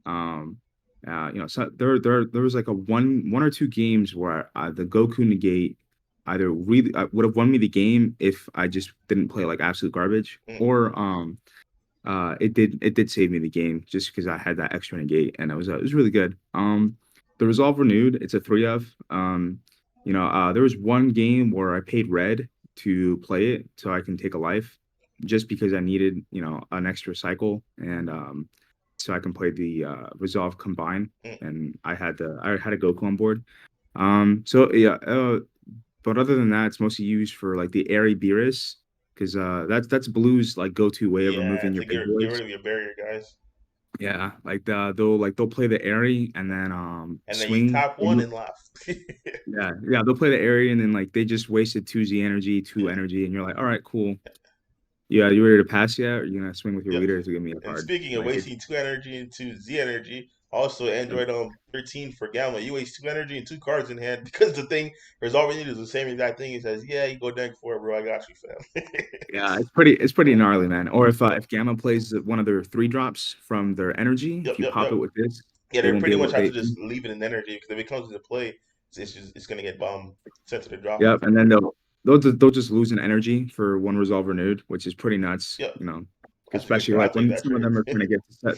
Um, so there was like a one or two games where the Goku negate either really would have won me the game if I just didn't play like absolute garbage, mm, or it did save me the game just because I had that extra negate and it was really good. The Resolve Renewed, it's a 3 of. There was one game where I paid red to play it so I can take a life, just because I needed an extra cycle, and so I can play the Resolve Combine, mm. and I had a Goku on board. So yeah, but other than that, it's mostly used for like the Airy Beerus, because that's Blue's like go-to way of Yeah. removing your To big get rid boys. of your barrier, guys, Yeah, they'll play the Airy and then and then you swing. tap one and laugh. Yeah, they'll play the Airy and then like they just wasted 2 Z energy, 2 Yeah. energy, and you're like, all right, cool. Yeah, you ready to pass yet? Or you gonna swing with your Yep. leader to give me a And card? speaking of Like wasting 2 energy into Z energy, also yep. Android 13 for Gamma. You waste 2 energy and 2 cards in hand because the thing there's all we need is the same exact thing. He says, "Yeah, you go deck for it, bro. I got you, fam." Yeah, it's pretty Yeah. gnarly, man. Or if Gamma plays one of their 3 drops from their energy, Yep, if you yep, pop yep. it with this, Yeah, they they won't be pretty much able. have to They just leave it in energy because if it comes into play, it's gonna get sent to the drop. Yep, and then they'll just lose an energy for one resolve renewed, which is pretty nuts. Yep, that's a good Especially trade. I'll like take when that some of trade. them are trying to get to set.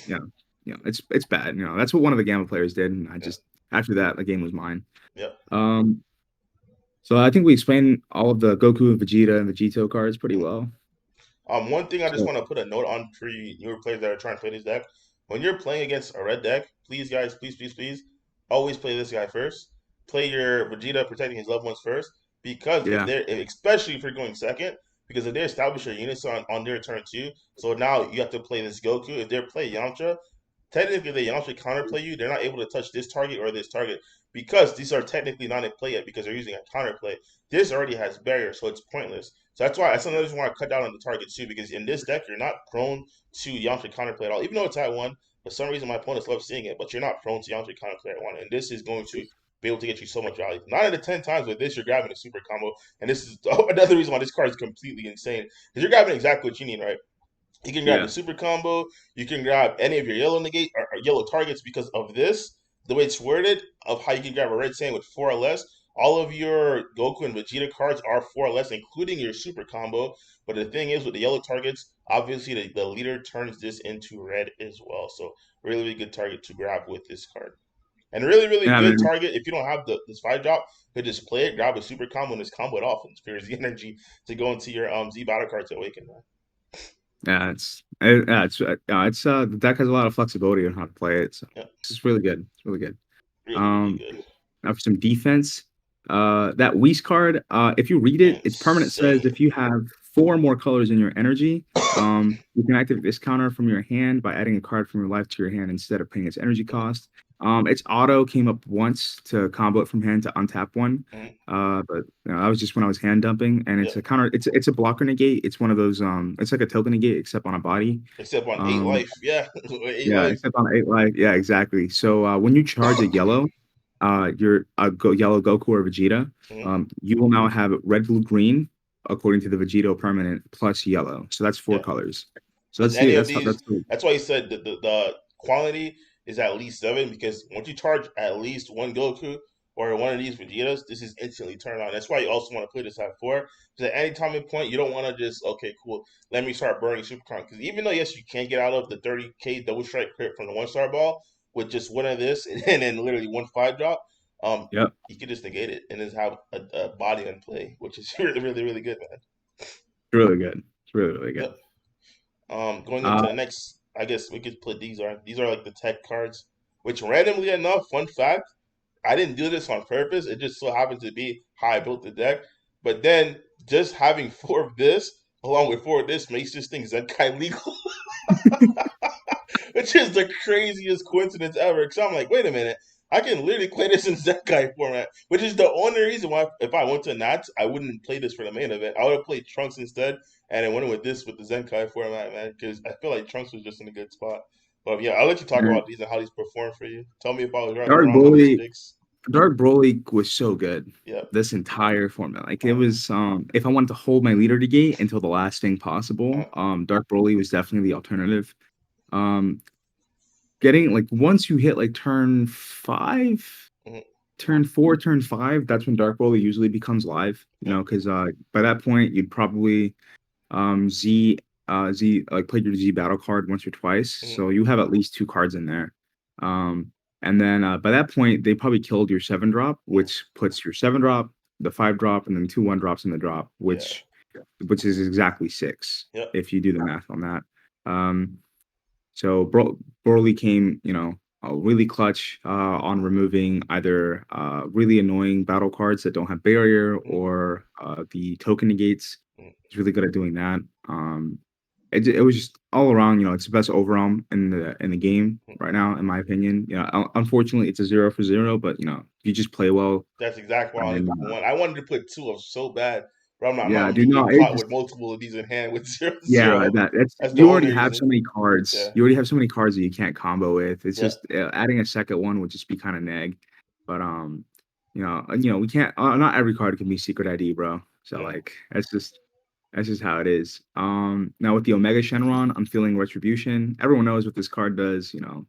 It's bad. That's what one of the Gamma players did, and I Yeah, just after that the game was mine. yep. Um, so I think we explained all of the Goku and Vegeta and Vegito cards pretty Mhm. well. One thing I just So want to put a note on for you newer players that are trying to play this deck: when you're playing against a red deck, please, guys, please, please, please, always play this guy first. Play your Vegeta protecting his loved ones first, because yeah, especially if you're going second, because if they establish their units on their turn too, so now you have to play this Goku. If they play Yamcha, technically they Yamcha counterplay you, they're not able to touch this target or this target because these are technically not in play yet because they're using a counterplay. This already has barriers, so it's pointless. So that's another reason why I cut down on the targets too, because in this deck you're not prone to Yamcha counterplay at all. Even though it's at one, for some reason my opponents love seeing it, but you're not prone to Yamcha counterplay at one, and this is going to be able to get you so much value. 9 out of 10 times with this, you're grabbing a super combo, and this is another reason why this card is completely insane because you're grabbing exactly what you need, right? You can grab the yeah. super combo. You can grab any of your yellow negate or yellow targets because of this. The way it's worded of how you can grab a red sand with 4 or less. All of your Goku and Vegeta cards are 4 or less, including your super combo. But the thing is, with the yellow targets, obviously the leader turns this into red as well. So really, really good target to grab with this card. And really, really Yeah, good man. target if you don't have this 5 drop. You could just play it, grab a super combo, and just combo it off and spare Z energy to go into your Z battle card to awaken. Man. The deck has a lot of flexibility on how to play it. So Yeah, this is really good. It's really good. really, really Um, good. Now for some defense, that Whis card, if you read it, its permanent says Insane. if you have 4 more colors in your energy, you can activate this counter from your hand by adding a card from your life to your hand instead of paying its energy Mhm, cost. Its auto came up once to combo it from hand to untap one. mhm. But that was just when I was hand dumping, and Yeah. it's a counter. It's a blocker negate. It's one of those. It's like a token negate except on a body. Except on 8 life. Um, Yeah. 8 life. yeah, except on 8 life. Yeah, exactly. So when you charge a yellow, your yellow Goku or Vegeta, Mhm. you will now have red, blue, green, according to the Vegito permanent, plus yellow. So that's four Yeah. colors. So Because let's see. any of That's how, these, that's the, that's why he said the quantity is at least 7. Because once you charge at least one Goku or one of these Vegetas, this is instantly turned on. That's why you also want to play this at 4. Because at any time and point, you don't want to just, okay, cool, let me start burning Super Con. Because even though, yes, you can get out of the 30k double strike crit from the 1 star ball with just one of this and then literally one 5 drop, yep, you can just negate it and just have a body on play, which is really, really, really good, man. really good. It's really, really good. Yep. Going Uh, into the next, I guess we could put these are like the tech cards, which randomly enough, fun fact, I didn't do this on purpose. It just so happens to be how I built the deck. But then just having 4 of this along with 4 of this makes this thing Zenkai legal, which is the craziest coincidence ever. Because I'm like, wait a minute, I can literally play this in Zenkai format, which is the only reason why if I went to Nats, I wouldn't play this for the main event. I would have played Trunks instead, and I went with this with the Zenkai format, man, because I feel like Trunks was just in a good spot. But yeah, I'll let you talk and about these and how these perform for you. Tell me if I was right or Dark wrong on these Broly, picks. Dark Broly was so good. Yeah. This entire format, like it Uh, was, if I wanted to hold my leader to gate until the last thing possible, uh, Dark Broly was definitely the alternative. Um, Getting like once you hit like turn 5, mhm, turn 4, turn 5, that's when Dark Broly usually becomes live, yeah, because by that point you'd probably Z like played your Z battle card once or twice, mhm, so you have at least 2 cards in there. And then by that point they probably killed your 7 drop, mhm, which puts your 7 drop, the 5 drop, and then 2 1 drops in the drop, yeah, which is exactly 6 yeah, if you do the math on that. Um, so Broly came, really clutch on removing either really annoying battle cards that don't have barrier mhm, or the token negates. mhm. He's really good at doing that. It was just all around, it's the best overall in the game right now, in my opinion. Unfortunately, it's a 0 for 0, but if you just play well, That's exactly why I only and put one. I wanted to put 2 of so bad, But I'm Yeah, not dude, no, getting it caught just with multiple of these in hand with zero yeah, zero. that's That's the you already only have so reason. many cards. Yeah, You already have so many cards that you can't combo with. It's yeah, just adding a second one would just be kind of neg. But we can't. Not every card can be secret ID, bro. So yeah, like, that's just how it is. Now with the Omega Shenron, I'm feeling Retribution. Everyone knows what this card does. One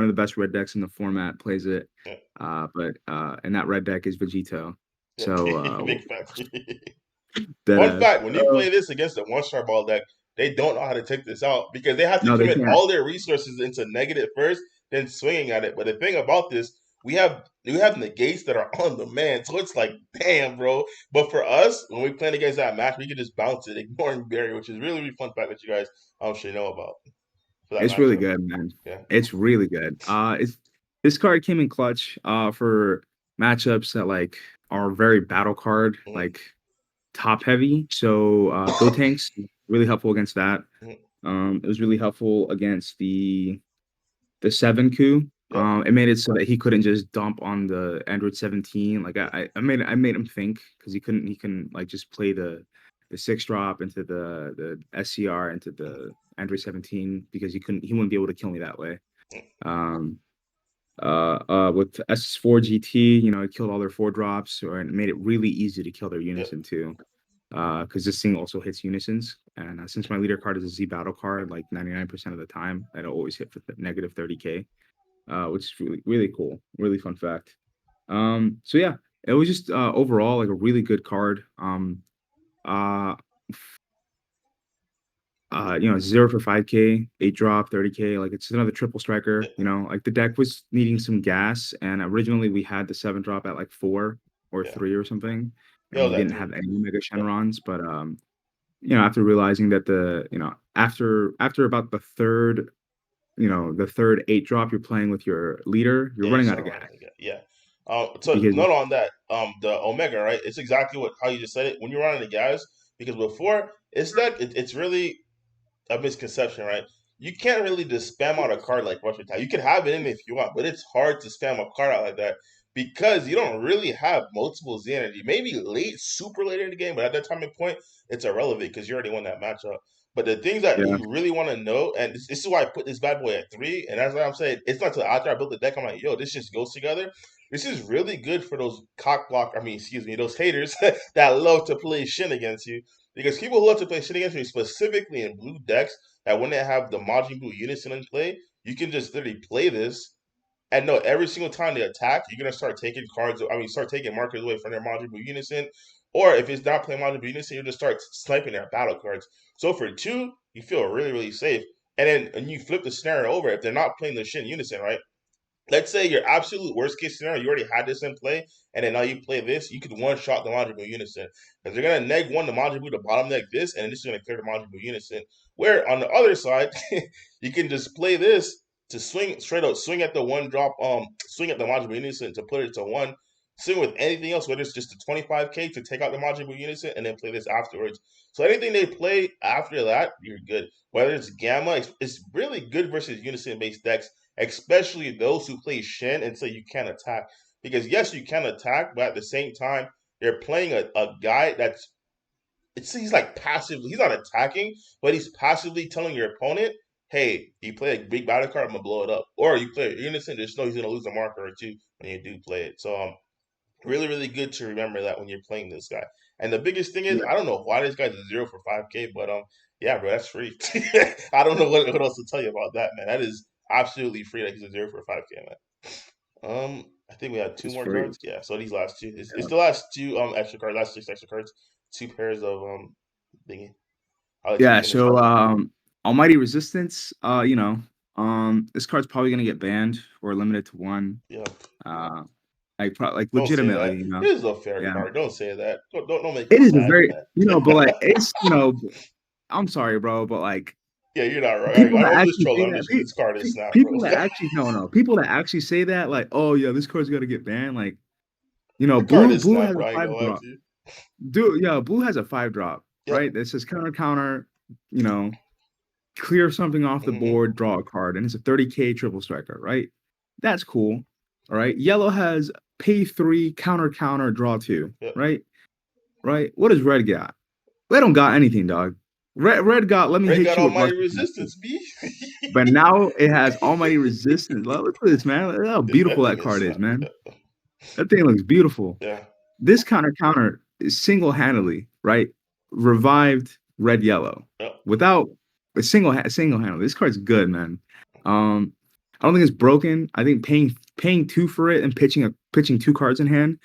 of the best red decks in the format plays it. yeah, But and that red deck is Vegito. yeah. So Big facts. dead Fun ass. fact: when you play this against a one-star ball deck, they don't know how to take this out because they have to No, they commit can't. all their resources into negative first, then swinging at it. But the thing about this, we have negates that are on demand, so it's like, damn, bro. But for us, when we playing against that match, we can just bounce it, ignoring barrier, which is really, really fun fact that you guys should know about for that It's really matchup. good, man. Yeah, It's really good. It's this card came in clutch for matchups that like are very battle card hmm like top heavy. So Go Tanks really helpful against that. hmm It was really helpful against the 7 coup. yep, It made it so that he couldn't just dump on the Android 17. Like I made him think because he couldn't like just play the 6 drop into the SCR into the Android 17 because he wouldn't be able to kill me that way. Um with S4 GT, it killed all their 4 drops or it made it really easy to kill their yep, unison too. Because this thing also hits unisons. And since my leader card is a Z battle card, like 99% of the time, it'll always hit for negative 30k, which is really, really cool. Really fun fact. So yeah, it was just overall like a really good card. Uh, 0 for 5k, 8 drop, 30k. Like it's another triple striker. yep. Like the deck was needing some gas, and originally we had the 7 drop at like 4 or Yeah. 3 or something, Yeah, and it we was at didn't three. have any Mega Yep. Shenrons. But after realizing that after about the third 8 drop, you're playing with your leader, you're Yeah, you running out of start gas running again. Yeah. So because note on that, the Omega, right? It's exactly how you just said it. When you're running the guys, because before it's really a misconception, right? You can't really just spam out a card like Rush Attack. You can have it in if you want, but it's hard to spam a card out like that because you don't really have multiple Z energy. Maybe late, super late in the game, but at that time and point, it's irrelevant because you already won that matchup. But the things that yeah, you really want to know, and this is why I put this bad boy at 3, and that's why I'm saying it's not until after I built the deck, I'm like, yo, this just goes together. This is really good for those cock block, excuse me, those haters that love to play Shin against you. Because people who love to play Shin against you, specifically in blue decks, that when they have the Majin Buu Unison in play, you can just literally play this and no, every single time they attack, you're gonna start taking cards. Start taking markers away from their Majin Buu Unison. Or if it's not playing Majin Buu Unison, you just start sniping their battle cards. So for 2, you feel really, really safe. And then and you flip the scenario over. If they're not playing the Shin Unison, right? Let's say your absolute worst case scenario, you already had this in play, and then now you play this, you could one shot the Majin Buu Unison. Because they're gonna neg one the Majin Buu to bottom neg this, and then this is gonna clear the Majin Buu Unison. Where on the other side, you can just play this to swing straight up, swing at the one drop, swing at the Majin Buu Unison to put it to 1. Swing with anything else, whether it's just a 25k to take out the Majin Buu Unison, and then play this afterwards. So anything they play after that, you're good. Whether it's Gamma, it's really good versus Unison based decks, especially those who play Shin and say you can't attack. Because yes, you can attack, but at the same time, they're playing a guy he's like passively, he's not attacking, but he's passively telling your opponent, hey, you play a big battle card, I'm gonna blow it up. Or you play innocent, just know he's gonna lose a marker or 2 when you do play it. So really, really good to remember that when you're playing this guy. And the biggest thing is, yeah, I don't know why this guy's a 0 for 5k, but yeah, bro, that's free. I don't know what else to tell you about that, man. That is absolutely free that he's a 0 for 5k, man. I think we had 2 it's more free. cards. Yeah, so these last 2. It's Yeah. the last 2 extra cards, last 6 extra cards. 2 pairs of thingy. I'll let you Yeah, finish so off. Almighty Resistance, this card's probably gonna get banned or limited to 1. Yeah. Uh like Don't say that. legitimately, It is a fair yeah. card. Don't say that. Don't make It me is a sad, very man. but like I'm sorry, bro, but like Yeah, you're not right. people that I'm just actually trolling. say I'm that just this card is snap, bro. people that actually no, people that actually say that, like, oh yeah, this card's gotta get banned, like, The card blue is blue snap, has a bro. I ain't 5 gonna lie drop. to you. Dude, yeah, blue has a 5 drop, Yep. right? That says counter, you know, clear something off the Mm-hmm. board, draw a card, and it's a 30k triple striker, right? That's cool. All right. Yellow has pay 3, counter, draw 2, Yep. right? right? What does red got? They don't got anything, dog. Red got, let me Red hit got you with almighty rush attack. resistance, B. But now it has almighty resistance. Look at this, man. Look how That beautiful thing that is card is, slap. man. That thing looks beautiful. Yeah. This counter is single-handedly, right, revived red yellow Yep. without a single handle. This card's good, man. I don't think it's broken. I think paying two for it and pitching two cards in hand,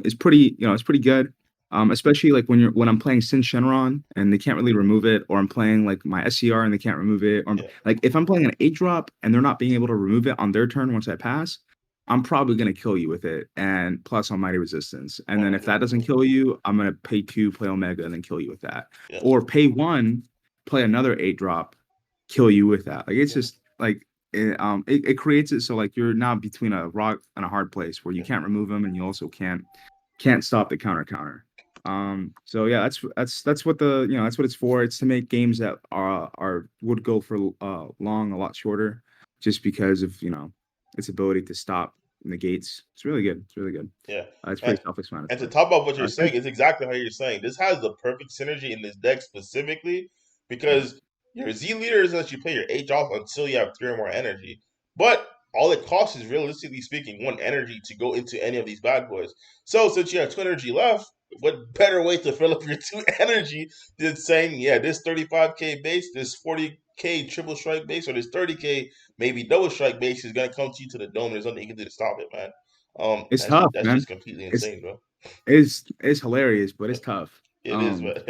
is pretty, it's pretty good. Especially like when I'm playing Sin Shenron and they can't really remove it, or I'm playing like my SCR and they can't remove it, or Yeah. like if I'm playing an 8-drop and they're not being able to remove it on their turn once I pass, I'm probably gonna kill you with it and plus almighty resistance. And then if that doesn't kill you, I'm gonna pay 2, play Omega, and then kill you with that. Yeah. Or pay 1, play another 8-drop, kill you with that. Like it's Yeah. just like it creates it so like you're not between a rock and a hard place where you Yeah. can't remove them and you also can't stop the counter. So yeah, that's what that's what it's for. It's to make games that are would go for long a lot shorter, just because of its ability to stop negates. It's really good. It's really good. Yeah. It's And pretty and to self-explanatory. top up what you're saying, Especially, it's exactly how you're saying. This has the perfect synergy in this deck specifically yeah, because your Z leader is that you play your H off until you have 3 or more energy. But all it costs is realistically speaking 1 energy to go into any of these bad boys. So since you have 2 energy left, what better way to fill up your 2 energy than saying, yeah, this 35K base, this 40K triple strike base, or this 30K maybe double strike base is gonna come to you to the dome. There's nothing you can do to stop it, man. it's That's tough, that's man. just completely It's insane, bro. it's hilarious, but it's tough. It is, Um, man.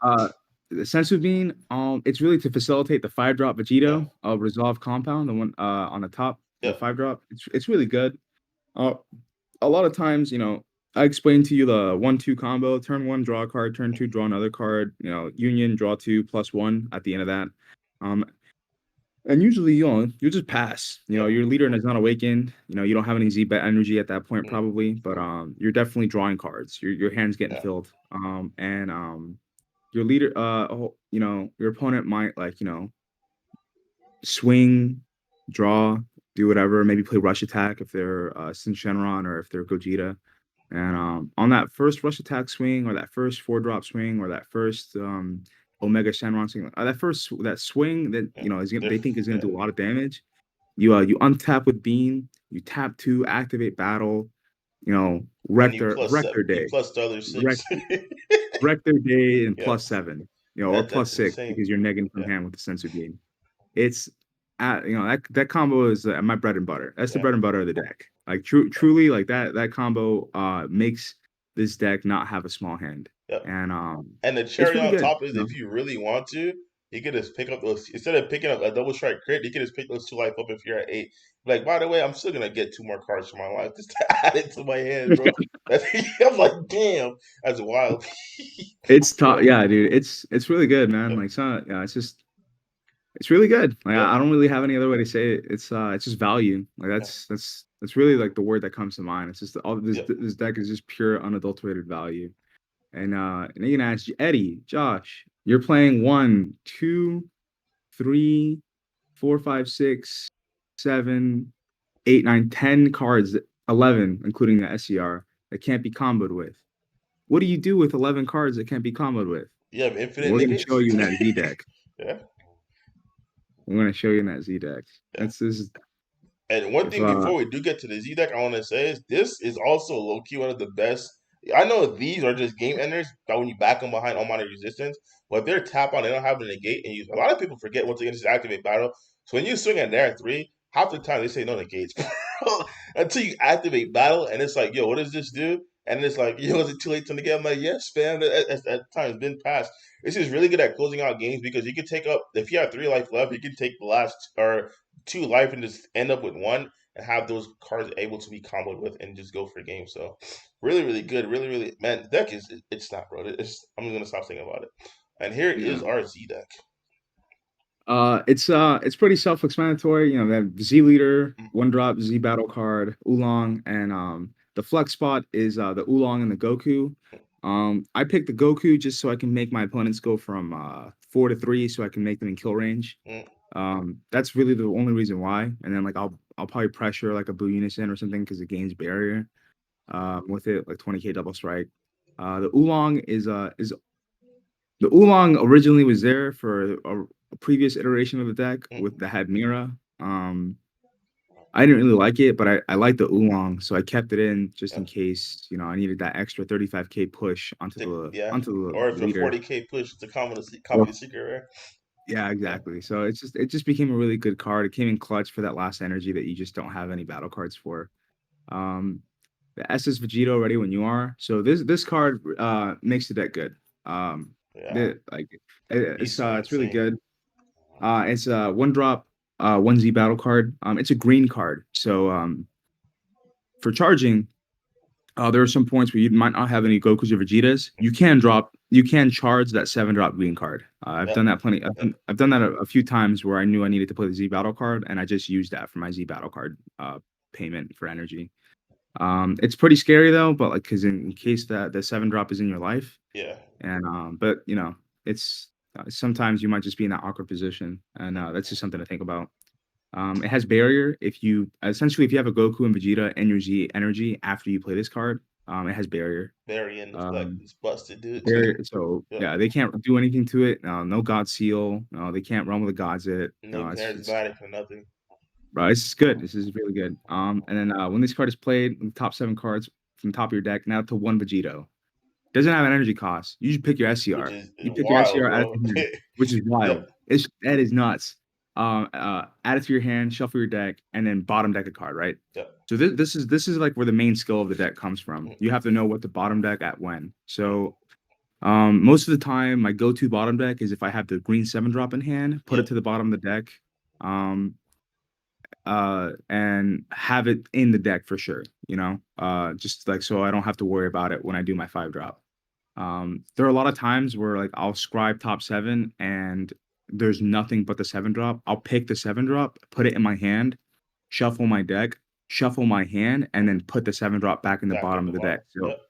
Uh, the sensu bean, it's really to facilitate the 5-drop Yeah, Vegito Resolve compound, the one on the top, the yeah, 5-drop. It's really good. Uh, a lot of times, I explain to you the 1-2 combo. Turn one, draw a card. Turn two, draw another card. Union, draw two, +1 at the end of that. Um, and usually, you just pass. yeah. Your leader is not awakened. You don't have any Z bet energy at that point Mm, probably, but you're definitely drawing cards. Your hand's getting yeah. filled. And your leader your opponent might like swing, draw, do whatever, maybe play rush attack if they're Sin Shenron or if they're Gogeta. And on that first rush attack swing, or that first 4-drop swing, or that first Omega Shenron swing, that swing that Yeah. they think is gonna Yeah. do a lot of damage, you untap with Beam, you tap 2, activate battle, And wreck you plus their seven, you day. plus the other Wreck six. wreck their day and Yeah, +7, or that's +6 insane. because you're negating from Yeah, hand with the sensor beam. It's that combo is my bread and butter. That's the yeah, bread and butter of the deck. Like yeah, truly, like that combo makes this deck not have a small hand, yeah. and And the it's cherry really on good. top is if you really want to, you could just pick up those instead of picking up a double strike crit, you could just pick those 2 life up if you're at 8. Like, by the way, I'm still gonna get 2 more cards for my life just to add it to my hand, bro. That's, I'm like, damn, that's wild. It's tough, Yeah, yeah, dude. It's really good, man. yeah, Like, it's not, yeah, it's really good. Like, yeah, I don't really have any other way to say it. It's just value. Like yeah, that's really like the word that comes to mind. It's just all yeah. this deck is just pure unadulterated value. And then you can ask Eddie, Josh, you're playing 1, 2, 3, 4, 5, 6, 7, 8, 9, 10 cards, 11, including the SCR, that can't be comboed with. What do you do with 11 cards that can't be comboed with? You have infinite We're gonna show negates. you in that Z deck. Yeah, We're gonna show you in that Z deck. yeah. That's this is And one if thing before we do get to the Z deck, I want to say is this is also low key one of the best. I know these are just game enders, but when you back them behind Almighty Resistance, but if they're tap on, they don't have the negate, and a lot of people forget once again this is activate battle. So when you swing at there 3, half the time they say no negates until you activate battle, and it's like, yo, what does this do? And it's like, yo, is it too late to negate? I'm like, yes, fam. That time's been passed. This is really good at closing out games because you can take up if you have 3 life left, you can take the last or 2 life and just end up with 1 and have those cards able to be comboed with and just go for games. So really, really good. Really, really man, the deck is it's not, bro. I'm gonna stop thinking about it. And here yeah. is our Z deck. It's pretty self-explanatory. That Z leader, Mm, 1-drop Z battle card, Oolong, and the flex spot is the Oolong and the Goku. I picked the Goku just so I can make my opponents go from 4 to 3, so I can make them in kill range. mm, That's really the only reason why. And then like I'll probably pressure like a Boo Unison or something because it gains barrier with it, like 20K double strike. The oolong is the oolong originally was there for a previous iteration of the deck with Mhm. the had Mira. Um, I didn't really like it, but I like the oolong, so I kept it in just in Yep. case, I needed that extra 35K push Yeah. onto Or the if a leader. 40K push to Or copy the secret rare. yeah, Yeah. exactly. So it just became a really good card. It came in clutch for that last energy that you just don't have any battle cards for. Um, the SS Vegito ready when you are. So this card makes the deck good. Um, Yeah. Beast mode it's really insane. good. It's a one drop, 1Z battle card. It's a green card. So for charging, there are some points where you might not have any Gokus or Vegetas. You can charge that 7 drop green card. I've Yep. done that plenty. Yep. I've done that a few times where I knew I needed to play the Z battle card, and I just used that for my Z battle card payment for energy. It's pretty scary though, but like because in case that the 7 drop is in your life, Yeah. and but it's sometimes you might just be in that awkward position, and that's just something to think about. It has barrier. If you essentially if you have a Goku and Vegeta and your Z energy after you play this card, it has barrier. Varian the flex Um, is busted, dude. barrier. So Yep. yeah, they can't do anything to it. No God Seal. No, they can't run with the gods. No charismatic or nothing. Bro, this is good. This is really good. And then when this card is played, the top 7 cards from the top of your deck, now to one Vegito. Doesn't have an energy cost. You just pick your Which SCR. is You pick your wild, SCR, add it bro. to your hand, which is Yep. wild. That is nuts. Add it to your hand, shuffle your deck, and then bottom deck a card, right? Yep. So this is like where the main skill of the deck comes from. Mm, You have to know what to bottom deck at when. mm. So most of the time, my go-to bottom deck is if I have the green 7 drop in hand, put it Yep. to the bottom of the deck. Um, and have it in the deck for sure, just like so I don't have to worry about it when I do my 5 drop. There are a lot of times where like I'll scribe top 7 and there's nothing but the 7 drop. I'll pick the 7 drop, put it in my hand, shuffle my deck, shuffle my hand, and then put the 7 drop back in the Back in bottom the of the deck. bottom. Yep.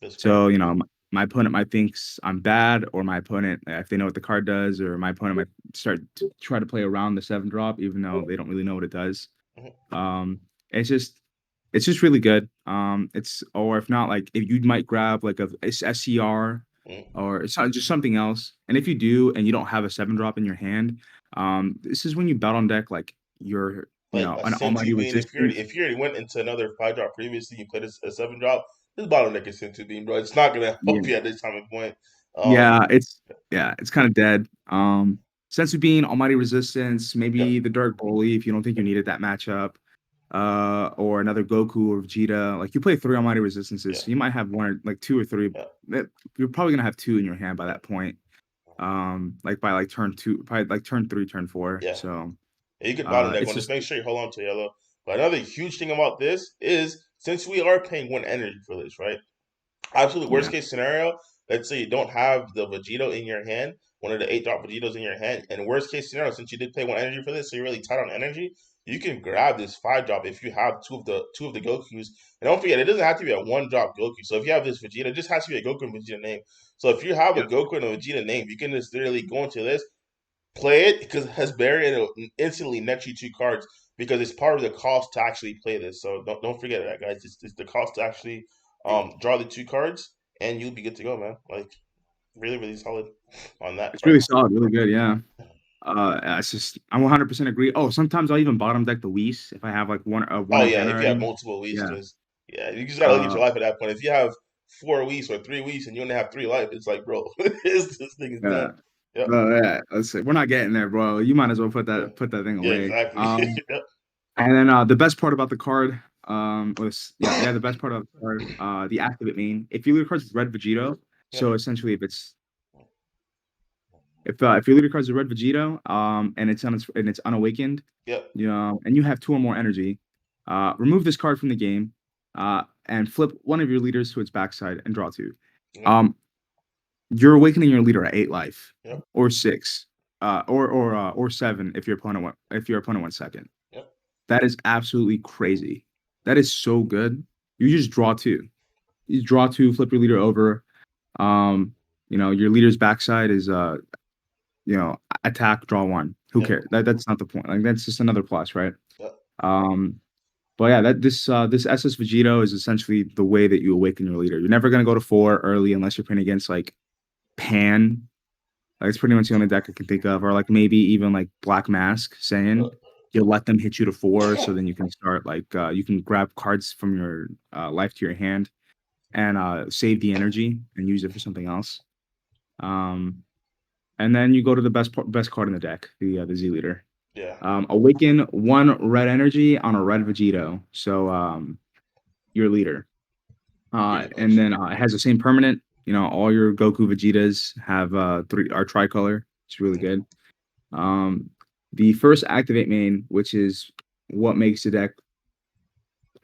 That's So crazy. my opponent might thinks I'm bad, or my opponent, if they know what the card does, or my opponent might start to try to play around the 7 drop, even though they don't really know what it does. Mhm. Um, it's just it's just really good. It's or if not, like if you might grab like a SCR Mm. or it's not just something else. And if you do and you don't have a 7 drop in your hand, this is when you bet on deck like you're Like a an almighty Sentu bean, resistance. if you already went into another 5 drop previously, you played a 7 drop. This bottom deck is Sentu bean, bro. It's not gonna help Yeah, you at this time of point. Um, yeah, it's kind of dead. Sensu Bean, Almighty Resistance, yep, maybe the Dark Bully if you don't think you needed that matchup. Or another Goku or Vegeta. Like you play 3 Almighty Resistances, yeah, so you might have one or like 2 or 3. yeah, You're probably gonna have 2 in your hand by yeah, that point. Like by like turn 2, probably like turn 3, turn 4. yeah. So Yeah, you could bottom deck it's one. Just just make sure you hold on to yellow. But another huge thing about this is since we are paying one energy for this, right? Absolute worst yeah, case scenario, let's say you don't have the Vegito in your hand, one of the 8 drop Vegitos in your hand, and worst case scenario, since you did pay one energy for this, so you're really tight on energy, you can grab this 5 drop if you have two of the Gokus. And don't forget, it doesn't have to be a 1 drop Goku. So if you have this Vegeta, it just has to be a Goku and Vegeta name. So if you have a yeah, Goku and a Vegeta name, you can just literally go into this, play it because it has barrier and it'll instantly net you 2 cards because it's part of the cost to actually play this. So don't forget that, guys. It's the cost to actually draw the 2 cards and you'll be good to go, man. Like really, really solid on that it's part. really solid, really good. Yeah. It's just I 100% agree. Oh, sometimes I'll even bottom deck the Whis if I have like one Oh in yeah, hand if you have already. multiple weeks, Yeah. just yeah, you just gotta look at Uh, your life at that point. If you have 4 weeks or 3 weeks and you only have 3 life, it's like, bro, this thing is yeah. done. Yep. Yeah, let's say we're not getting there, bro. You might as well Yeah. put that thing Yeah. away. Exactly. Yep. And then the best part about the card, was the best part of the card, the activate main. If you lead cards with red Vegito, Yep. so essentially if you lead cards with red Vegito, and it's unawakened, Yep. and you have 2 or more energy, remove this card from the game, and flip one of your leaders to its backside and draw 2. Yep. Um, you're awakening your leader at 8 life, Yep. or 6, or 7 if your opponent went second. Yep. That is absolutely crazy. That is so good. You just draw 2. You draw 2, flip your leader over. Um, your leader's backside is attack, draw 1. Who Yep. cares? That's not the point. Like that's just another plus, right? Yep. Um, But yeah, this SS Vegito is essentially the way that you awaken your leader. You're never gonna go to 4 early unless you're playing against like Pan. Like, it's pretty much the only deck I can think of, or like maybe even like Black Mask saying you'll let them hit you to 4, so then you can start like you can grab cards from your life to your hand and save the energy and use it for something else. Um, and then you go to the best card in the deck, the Z leader. Yeah. Awaken 1 red energy on a red Vegito. So your leader. Pretty And much. then it has the same permanent. You know, all your Goku Vegetas have three are tricolor. It's really Mhm. good. Um, the first activate main, which is what makes the deck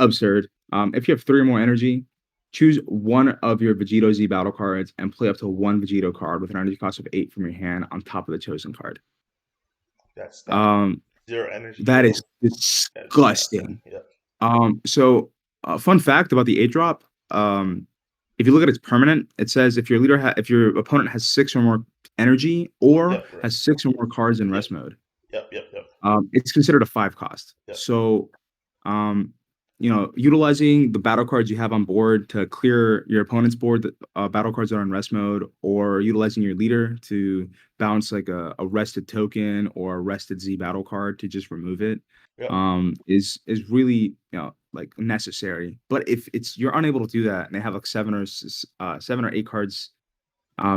absurd. If you have 3 or more energy, choose one of your Vegito Z battle cards and play up to 1 Vegito card with an energy cost of 8 from your hand on top of the chosen card. That's Um, zero energy. that Yo. is That's disgusting. disgusting. Yep. So, fun fact about the 8 drop. If you look at its permanent, it says if your opponent has 6 or more energy or Yep. Right. has 6 or more cards in Yep. rest mode, Yep. Yep. Yep. it's considered a 5 cost. Yep. So, um, utilizing the battle cards you have on board to clear your opponent's board, battle cards that are in rest mode, or utilizing your leader to bounce like a rested token or a rested Z battle card to just remove it, Yep. is really like necessary. But if it's you're unable to do that, and they have like 7 or 8 cards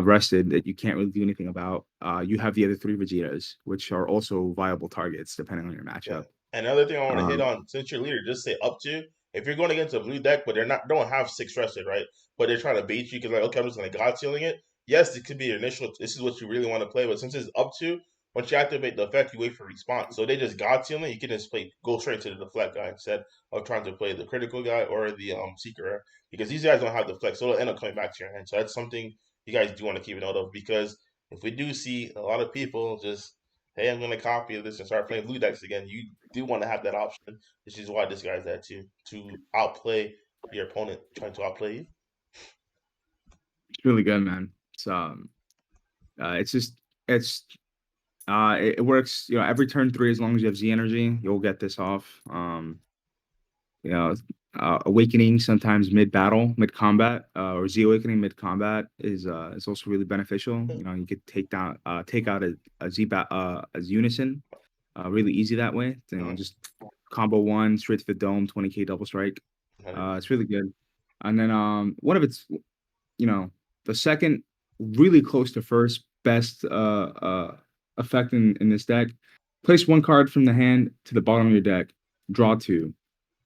rested that you can't really do anything about, you have the other 3 Vegetas, which are also viable targets depending on your Yeah. matchup. Another thing I want to hit Um, on, since your leader, just say up to. If you're going against a blue deck, but they're not don't have 6 rested, right? But they're trying to bait you because like, okay, I'm just gonna God sealing it. Yes, it could be your initial. This is what you really want to play, but since it's up to, once you activate the effect, you wait for response. So they just God sealing, you can just play go straight to the deflect guy instead of trying to play the critical guy or the seeker, because these guys don't have deflect, so it'll end up coming back to your hand. So that's something you guys do want to keep a note of, because if we do see a lot of people just, hey, I'm gonna copy this and start playing blue decks again, you do want to have that option, which is why this guy's there to outplay your opponent trying to outplay you. it's really good, man. It's just it's it works. Every turn 3, as long as you have Z energy, you'll get this off. You know, awakening sometimes mid battle, mid combat, or Z awakening mid combat is also really beneficial. You could take out a as unison, really easy that way. Mm-hmm. Just combo one straight to the dome, 20k double strike. It's really good. And then one of its you know, the second really close to first best effect in this deck. Place 1 card from the hand to the bottom of your deck, draw 2.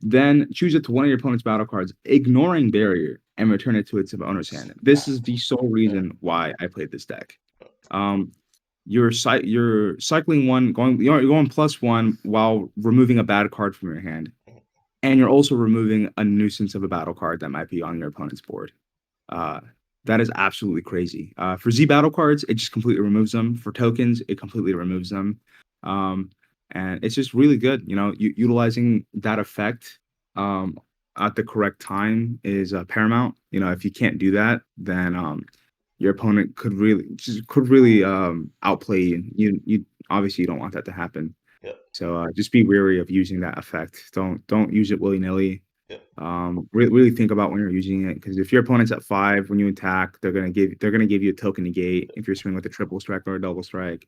Then choose it to one of your opponent's battle cards, ignoring barrier, and return it to its owner's hand. This is the sole Yeah. reason why I played this deck. Um, you're cycling one, you're going +1 while removing a bad card from your hand, and you're also removing a nuisance of a battle card that might be on your opponent's board. Uh, that is absolutely crazy. For Z battle cards, it just completely removes them. For tokens, it completely removes them. Um, and it's just really good. Utilizing that effect um, at the correct time is paramount. If you can't do that, then your opponent could really outplay you. You obviously you don't want that to happen. Yeah. So just be wary of using that effect. Don't use it willy nilly. Yeah. Really think about when you're using it, because if your opponent's at 5 when you attack, they're gonna give you a token negate if you're swinging with a triple strike or a double strike.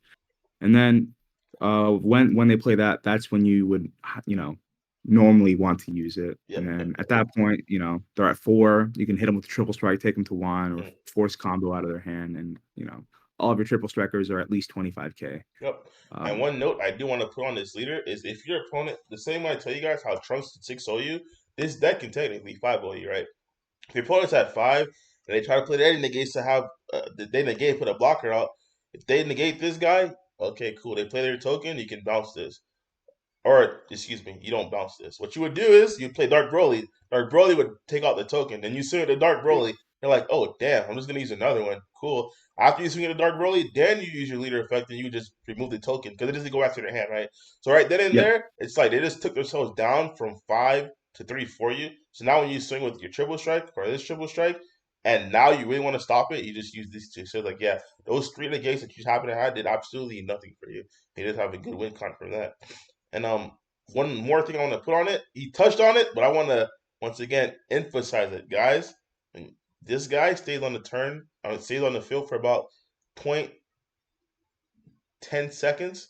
And then when they play that, that's when you would normally want to use it. Yeah. And Yeah. then at that point, they're at 4. You can hit them with a triple strike, take them to 1, or Mm. force combo out of their hand, and all of your triple strikers are at least 25k. Yep. And Um, one note I do want to put on this leader is, if your opponent, the same way I tell you guys how Trunks can 6 you, this deck can technically 5 you, right? If your opponent's at 5 and they try to play their negates to have they negate, put a blocker out. If they negate this guy, okay, cool. They play their token, you can bounce this. Or excuse me, you don't bounce this. What you would do is you'd play Dark Broly. Dark Broly would take out the token. Then you swing at the Dark Broly. You're like, oh damn, I'm just gonna use another one. Cool. After you swing at the Dark Broly, then you use your leader effect and you just remove the token because it doesn't go after their hand, right? So right then and yep, there, it's like they just took themselves down from 5 to 3 for you. So now when you swing with your triple strike or this triple strike, and now you really want to stop it, you just use these two. So like, yeah, those 3 negates that you happen to have did absolutely nothing for you. You just have a good win con from that. And one more thing I want to put on it. He touched on it, but I want to once again emphasize it, guys. And this guy stays on the stays on the field for about point 10 seconds.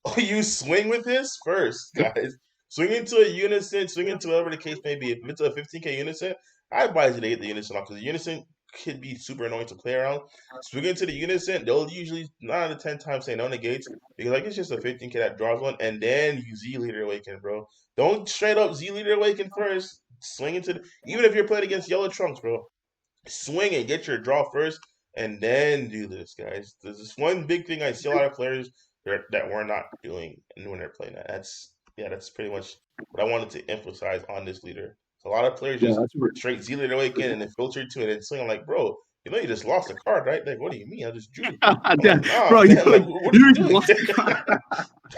Oh, you swing with this first, guys. Swing into a unison, swing into whatever the case may be. If it's a 15K unison, I advise you to get the unison off because the unison could be super annoying to play around. Swing into the unison, they'll usually 9 out of 10 times say no negates because like it's just a 15K that draws one, and then you Z leader awaken, bro. Don't straight up Z leader awaken first. Swing into even if you're playing against yellow trunks, bro. Swing and get your draw first, and then do this, guys. There's this one big thing I see a lot of players that we're not doing when they're playing that. That's pretty much what I wanted to emphasize on this leader. So a lot of players Yeah, just that's where straight Z leader weekend and then filter to it and swing. I'm like, bro, you just lost a card, right? Like, what do you mean? I just drew. I'm yeah, like, nah, bro, man. Like, what are you you just doing? lost the con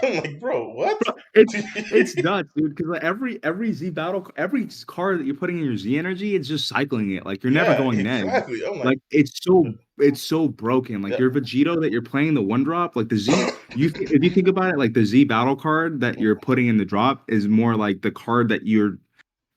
I'm like, bro, what? bro, it's nuts, dude, 'cause, like, every Z battle every card that you're putting in your Z energy, it's just cycling it, like, you're never Yeah, going neg. exactly. I'm like, Like, it's so broken, like, yeah, your Vegito that you're playing the 1 drop, like, the Z if you think about it, like, the Z battle card that you're putting in the drop is more like the card that you're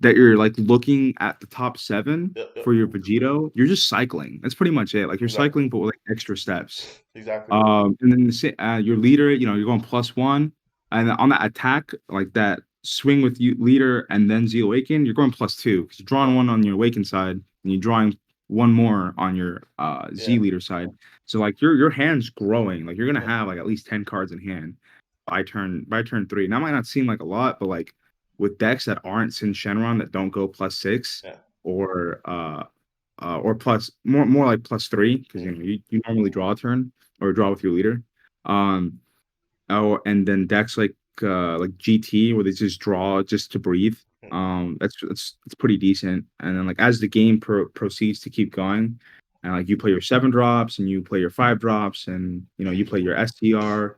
like looking at the top 7 yep, yep, for your Vegito, you're just cycling. That's pretty much it. Like you're exactly, cycling, but with like extra steps. exactly. And then your leader, you're going +1, and on that attack, like that swing with you leader and then Z awaken, you're going +2 because you're drawing Yep, one on your awaken side and you're drawing one more on your yeah, Z leader side. So like your hand's growing. Like you're gonna yeah, have like at least 10 cards in hand by turn 3. Now it might not seem like a lot, but like with decks that aren't Sin Shenron that don't go +6 yeah. or plus more like +3 because Mm, you normally draw a turn or draw with your leader. Um oh, and then decks like GT where they just draw just to breathe. mm, That's pretty decent. And then like as the game proceeds to keep going, and like you play your 7 drops and you play your 5 drops and you play your STR,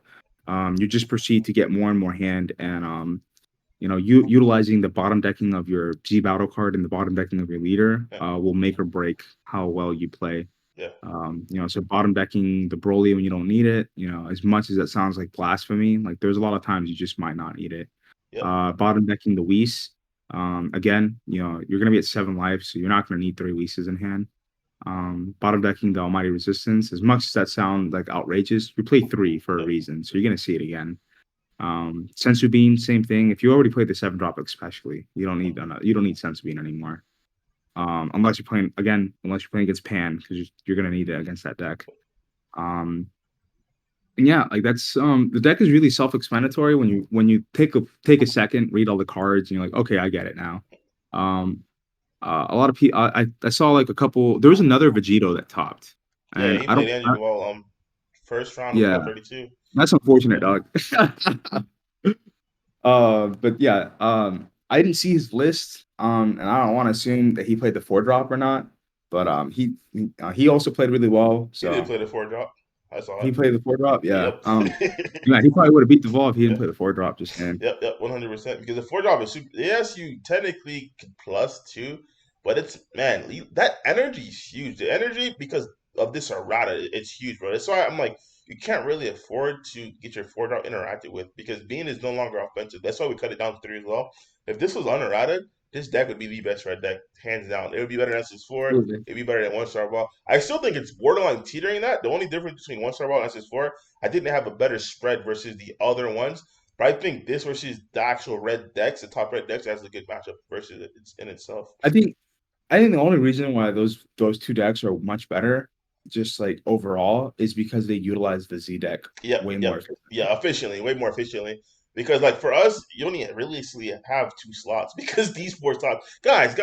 you just proceed to get more and more hand and you utilizing the bottom decking of your G battle card and the bottom decking of your leader yeah, will make or break how well you play. yeah, So bottom decking the Broly when you don't need it, as much as that sounds like blasphemy, like there's a lot of times you just might not need it. yep, Bottom decking the Whis, again, you're gonna be at 7 life, so you're not gonna need 3 Whis in hand. Bottom decking the Almighty Resistance, as much as that sounds like outrageous, you play 3 for a yep, reason, so you're gonna see it again. Sensu Bean, same thing. If you already played the 7 drop, especially, you don't need Sensu Bean anymore. Unless you're playing against Pan, because you're gonna need it against that deck. Um, and yeah, like that's the deck is really self-explanatory when you take a second, read all the cards, and you're like, okay, I get it now. Um, a lot of people, I saw like a couple. There was another Vegito that topped, yeah. and He played Andrew well. First round of yeah, top 32. that's unfortunate, dog. But yeah, I didn't see his list, and I don't want to assume that he played the 4 drop or not, but he also played really well, He did so play the 4 drop. I saw he it. played the 4 drop, yeah. Yep. Yeah, he probably would have beat the ball if he didn't Yeah. play the 4 drop. Just saying. Yep, 100%. Because the 4 drop is super. Yes, you technically could +2, but it's man, that energy is huge. The energy because of this errata, it's huge, bro. That's why I'm like, you can't really afford to get your 4 drop interacted with because Bean is no longer offensive. That's why we cut it down to 3 as well. If this was unerrated, this deck would be the best red deck, hands down. It would be better than SS4. Absolutely. It'd be better than 1 star ball. I still think it's borderline teetering that. The only difference between 1 star ball and SS4, I think they have a better spread versus the other ones. But I think this versus the actual red decks, the top red decks, has a good matchup versus it in itself. I think the only reason why those 2 decks are much better, just like overall, is because they utilize the Z deck Yep, way more yep, efficiently. yeah, efficiently, way more efficiently. Because like for us, you only realistically have 2 slots because these 4 slots, guys.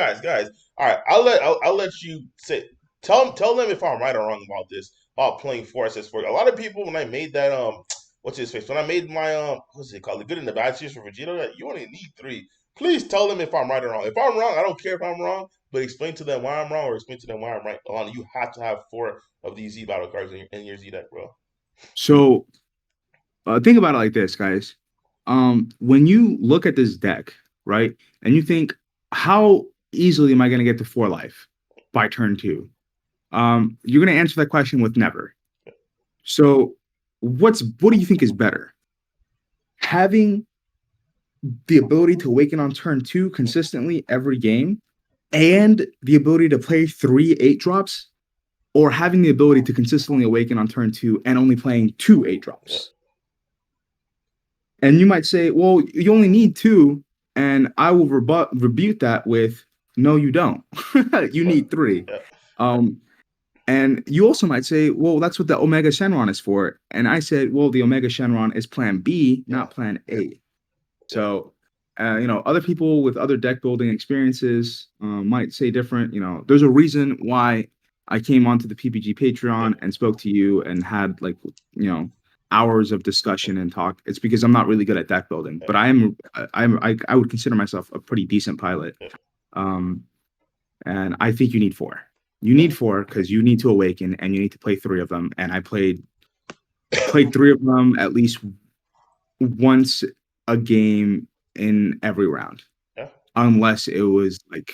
All right, I'll let you say tell them if I'm right or wrong about this about playing 4 SS4. A lot of people when I made that what's his face when I made my what's it called the good and the bad series for Vegito that you only need 3. Please tell them if I'm right or wrong. If I'm wrong, I don't care if I'm wrong, but explain to them why I'm wrong or explain to them why I'm right. Alana, you have to have 4 of these Z battle cards in your Z deck, bro. So think about it like this, guys. When you look at this deck, right, and you think, how easily am I going to get to 4 life by turn 2? You're going to answer that question with never. So, what do you think is better? Having the ability to awaken on turn 2 consistently every game, and the ability to play 3 8-drops, or having the ability to consistently awaken on turn 2 and only playing 2 8-drops. And you might say, well, you only need 2, and I will rebuke that with, no, you don't. You need 3. And you also might say, well, that's what the Omega Shenron is for. And I said, well, the Omega Shenron is plan B, not plan A. So, other people with other deck building experiences might say different. There's a reason why I came onto the PPG Patreon and spoke to you and had hours of discussion and talk. It's because I'm not really good at deck building, but I would consider myself a pretty decent pilot. And I think you need 4. You need 4 because you need to awaken and you need to play 3 of them. And I played 3 of them at least once a game in every round. Unless it was like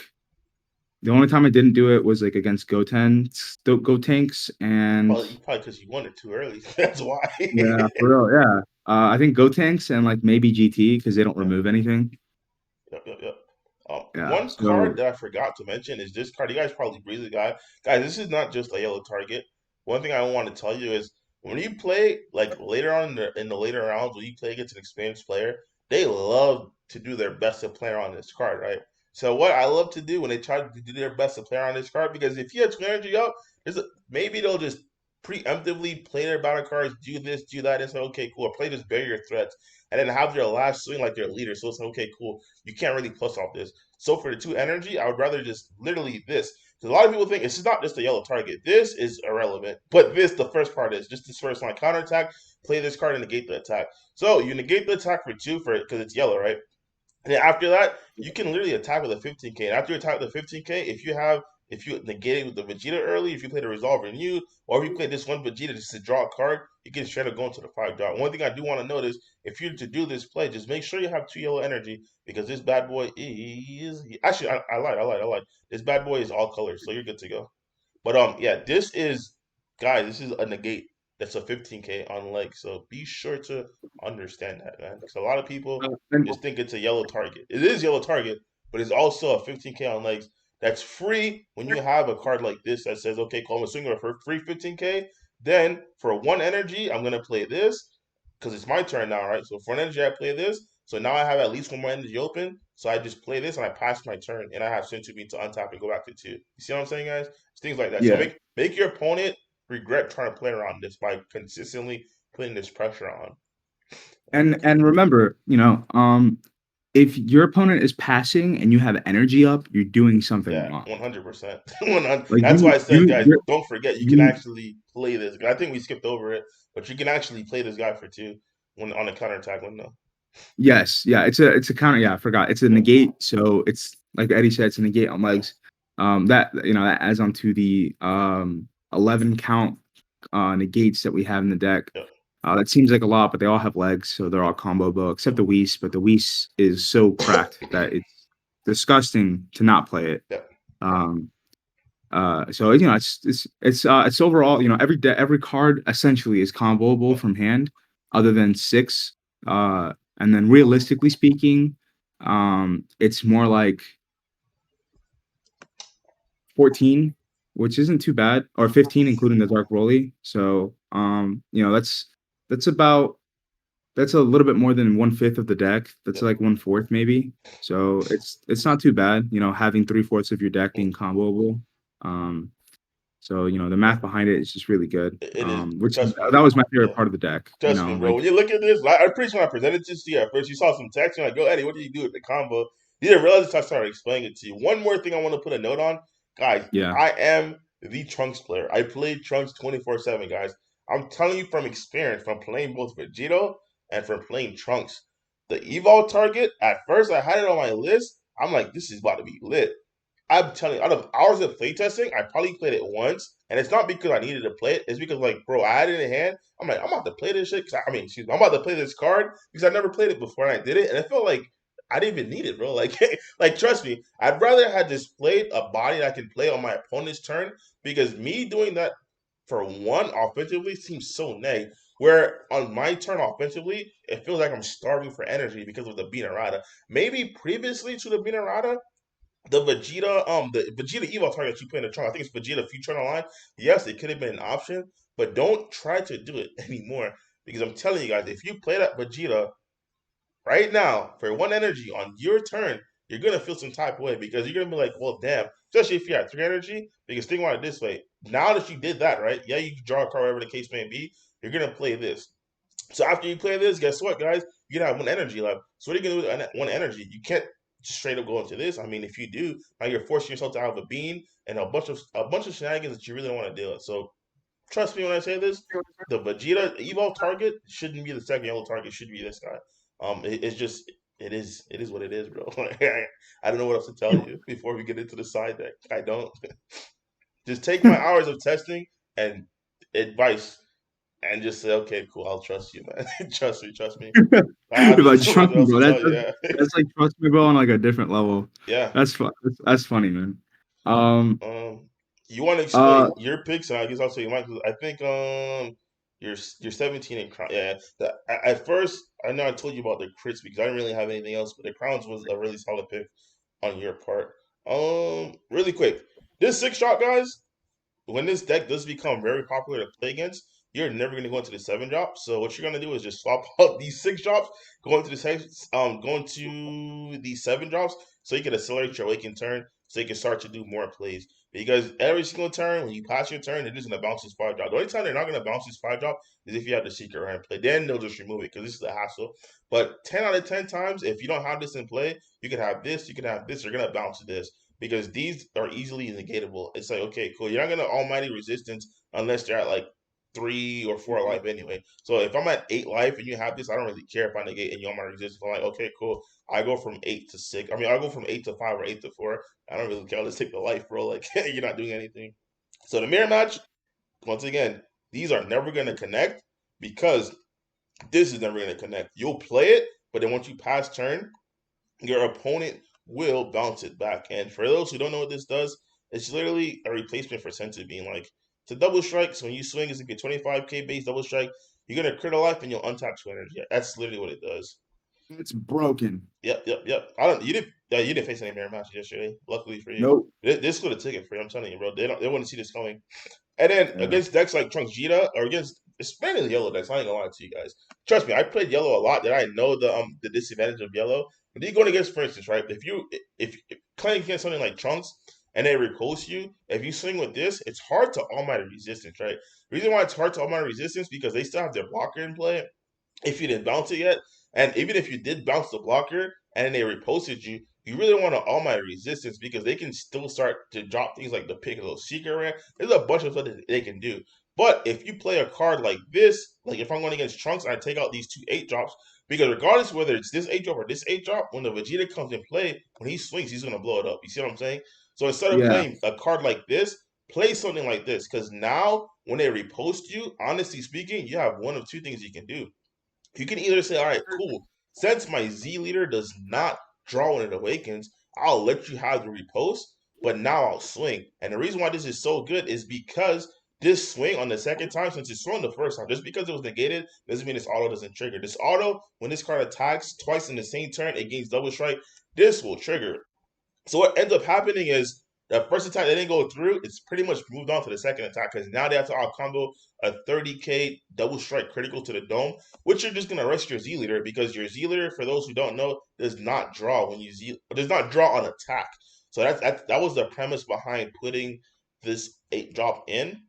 the only time I didn't do it was like against Gotenks, and probably because you won it too early. That's why. Yeah, for real. Yeah, I think Gotenks and like maybe GT because they don't remove anything. Yep. Yeah, One card that I forgot to mention is this card. You guys probably breeze the guy. Guys, this is not just a yellow target. One thing I want to tell you is when you play like later on in the later rounds, when you play against an experienced player, they love to do their best to play on this card, right? So what I love to do when they try to do their best to play on this card, because if you have 2 energy up, maybe they'll just preemptively play their battle cards, do this, do that, and say, okay, cool, or play just barrier threats, and then have their last swing like their leader. So it's like, okay, cool, you can't really plus off this. So for the 2 energy, I would rather just literally this. Because a lot of people think it's not just a yellow target. This is irrelevant. But this, the first part is just this first line counterattack, play this card and negate the attack. So you negate the attack for 2 for it because it's yellow, right? And then after that, you can literally attack with a 15k. And after you attack with a 15k, if you negate it with the Vegeta early, if you play the Resolver in you, or if you play this one Vegeta just to draw a card, you can straight up go into the 5-drop. One thing I do want to notice, if you're to do this play, just make sure you have 2 yellow energy because this bad boy is actually I lied. This bad boy is all colors, so you're good to go. But this is this is a negate that's a 15k on leg. So be sure to understand that, man. Because a lot of people just think it's a yellow target. It is yellow target, but it's also a 15k on legs. That's free when you have a card like this that says, okay, call me a swinger for free 15k. Then for 1 energy, I'm gonna play this because it's my turn now, right? So for an energy, I play this. So now I have at least 1 more energy open. So I just play this and I pass my turn, and I have Shinsubi to untap and go back to 2. You see what I'm saying, guys? It's things like that. So Yeah. make your opponent regret trying to play around this by consistently putting this pressure on. And remember, if your opponent is passing and you have energy up, you're doing something wrong. 100%. Like That's why I said, guys, you're don't forget you can actually play this. I think we skipped over it, but you can actually play this guy for 2 when on a counterattack window. Yes, yeah, it's a counter. Yeah, I forgot. It's a negate, so it's like Eddie said, it's a negate on legs. That that adds on to the 11 count negates that we have in the deck. That seems like a lot, but they all have legs, so they're all comboable, except the Whis. But the Whis is so cracked that it's disgusting to not play it. So it's overall, every card essentially is comboable from hand, other than 6. And then realistically speaking, it's more like 14, which isn't too bad, or 15 including the Dark Broly. So that's a little bit more than 1/5 of the deck. That's like 1/4 maybe. So it's not too bad, having 3/4 of your deck being comboable. So the math behind it is just really good. It is. Which that was my favorite part of the deck. Trust me, bro. When you look at this, I'm pretty sure when I presented this to you at first, you saw some text. You're like, "Yo, Eddie, what did you do with the combo?" You didn't realize until I started explaining it to you. One more thing I want to put a note on, guys. Yeah. I am the Trunks player. I play Trunks 24/7, guys. I'm telling you from experience, from playing both Vegito and from playing Trunks. The Evolve target, at first I had it on my list. I'm like, this is about to be lit. I'm telling you, out of hours of playtesting, I probably played it once. And it's not because I needed to play it. It's because, like, bro, I had it in hand. I'm like, I'm about to play this shit. I'm about to play this card because I never played it before and I did it. And it felt like I didn't even need it, bro. Like trust me, I'd rather have just played a body that I can play on my opponent's turn because me doing that for 1 offensively seems so neg. Where on my turn offensively, it feels like I'm starving for energy because of the Binarada. Maybe previously to the Binarada, the Vegeta Evo target you put in the trunk, I think it's Vegeta Future Online. Yes, it could have been an option, but don't try to do it anymore because I'm telling you guys, if you play that Vegeta right now for one energy on your turn, you're gonna feel some type of way because you're gonna be like, well, damn. Especially if you have three energy, because think about it this way: now that you did that, right? Yeah, you can draw a card, whatever the case may be. You're gonna play this. So after you play this, guess what, guys? You have one energy left. So what are you gonna do with one energy? You can't just straight up go into this. I mean, if you do, now you're forcing yourself to have a bean and a bunch of shenanigans that you really don't want to deal with. So trust me when I say this, the Vegeta Evo target shouldn't be the second yellow target. It should be this guy. It's just it is what it is, bro. I don't know what else to tell you before we get into the side deck. I don't. Just take my hours of testing and advice and just say, okay, cool, I'll trust you, man. Trust me, trust me. I have Like just so much trust me, else to bro. tell you. Yeah, That's like trust me, bro, on like a different level. yeah. That's fun. That's funny, man. Um. Um, you want to Uh. explain your picks, and I guess I'll say mine. 'Cause I think you're 17 in crown. Yeah, at first I know I told you about the crits because I didn't really have anything else, but the crowns was a really solid pick on your part. Really quick, this six shot, guys. When this deck does become very popular to play against, you're never going to go into the seven drop. So what you're going to do is just swap out these six drops, go into these seven drops, so you can accelerate your awaken turn, so you can start to do more plays. Because every single turn, when you pass your turn, they're just going to bounce this five drop. The only time they're not going to bounce this five drop is if you have the secret rare play. Then they'll just remove it because this is a hassle. But 10 out of 10 times, if you don't have this in play, you can have this, you can have this, you're going to bounce this because these are easily negatable. It's like, okay, cool. You're not gonna almighty resistance unless they're at like 3 or 4 life anyway. So if I'm at 8 life and you have this, I don't really care if I negate and you almighty resistance. I'm like, okay, cool. I go from 8 to 6. I mean, I go from 8 to 5 or 8 to 4. I don't really care. Let's take the life, bro. Like you're not doing anything. So the mirror match, once again, these are never gonna connect because this is never gonna connect. You'll play it, but then once you pass turn, your opponent will bounce it back. And for those who don't know what this does, it's literally a replacement for Senzu being like it's a double strike. So when you swing, it's like a 25k base double strike. You're gonna crit a life and you'll untap 2 energy. That's literally what it does. It's broken. Yep, yep, yep. I don't. You didn't face any mirror matches yesterday. Luckily for you, Nope. this could have taken for you. I'm telling you, bro. They wouldn't see this coming. And then Yeah. against decks like Trunks Vegeta or against especially yellow decks, I ain't gonna lie to you guys. Trust me, I played yellow a lot. That I know the disadvantage of yellow. But you going against, for instance, right? If playing against something like Trunks and they repulse you, if you swing with this, it's hard to almighty resistance, right? The reason why it's hard to almighty resistance because they still have their blocker in play if you didn't bounce it yet. And even if you did bounce the blocker and then they reposted you, you really want to all my resistance because they can still start to drop things like the Piccolo Secret Rare. There's a bunch of stuff that they can do. But if you play a card like this, like if I'm going against Trunks, I take out these two 8 drops because regardless whether it's this 8 drop or this 8 drop, when the Vegeta comes in play, when he swings, he's gonna blow it up. You see what I'm saying? So instead of Yeah. playing a card like this, play something like this because now when they repost you, honestly speaking, you have one of two things you can do. You can either say, all right, cool. Since my Z leader does not draw when it awakens, I'll let you have the repost, but now I'll swing. And the reason why this is so good is because this swing on the second time, since it's swung the first time, just because it was negated doesn't mean this auto doesn't trigger. This auto, when this card attacks twice in the same turn, it gains double strike. This will trigger. So what ends up happening is the first attack that didn't go through, it's pretty much moved on to the second attack because now they have to out combo a 30k double strike critical to the dome, which you're just gonna rest your Z leader because your Z leader, for those who don't know, does not draw when you does not draw on attack. So that was the premise behind putting this 8 drop in.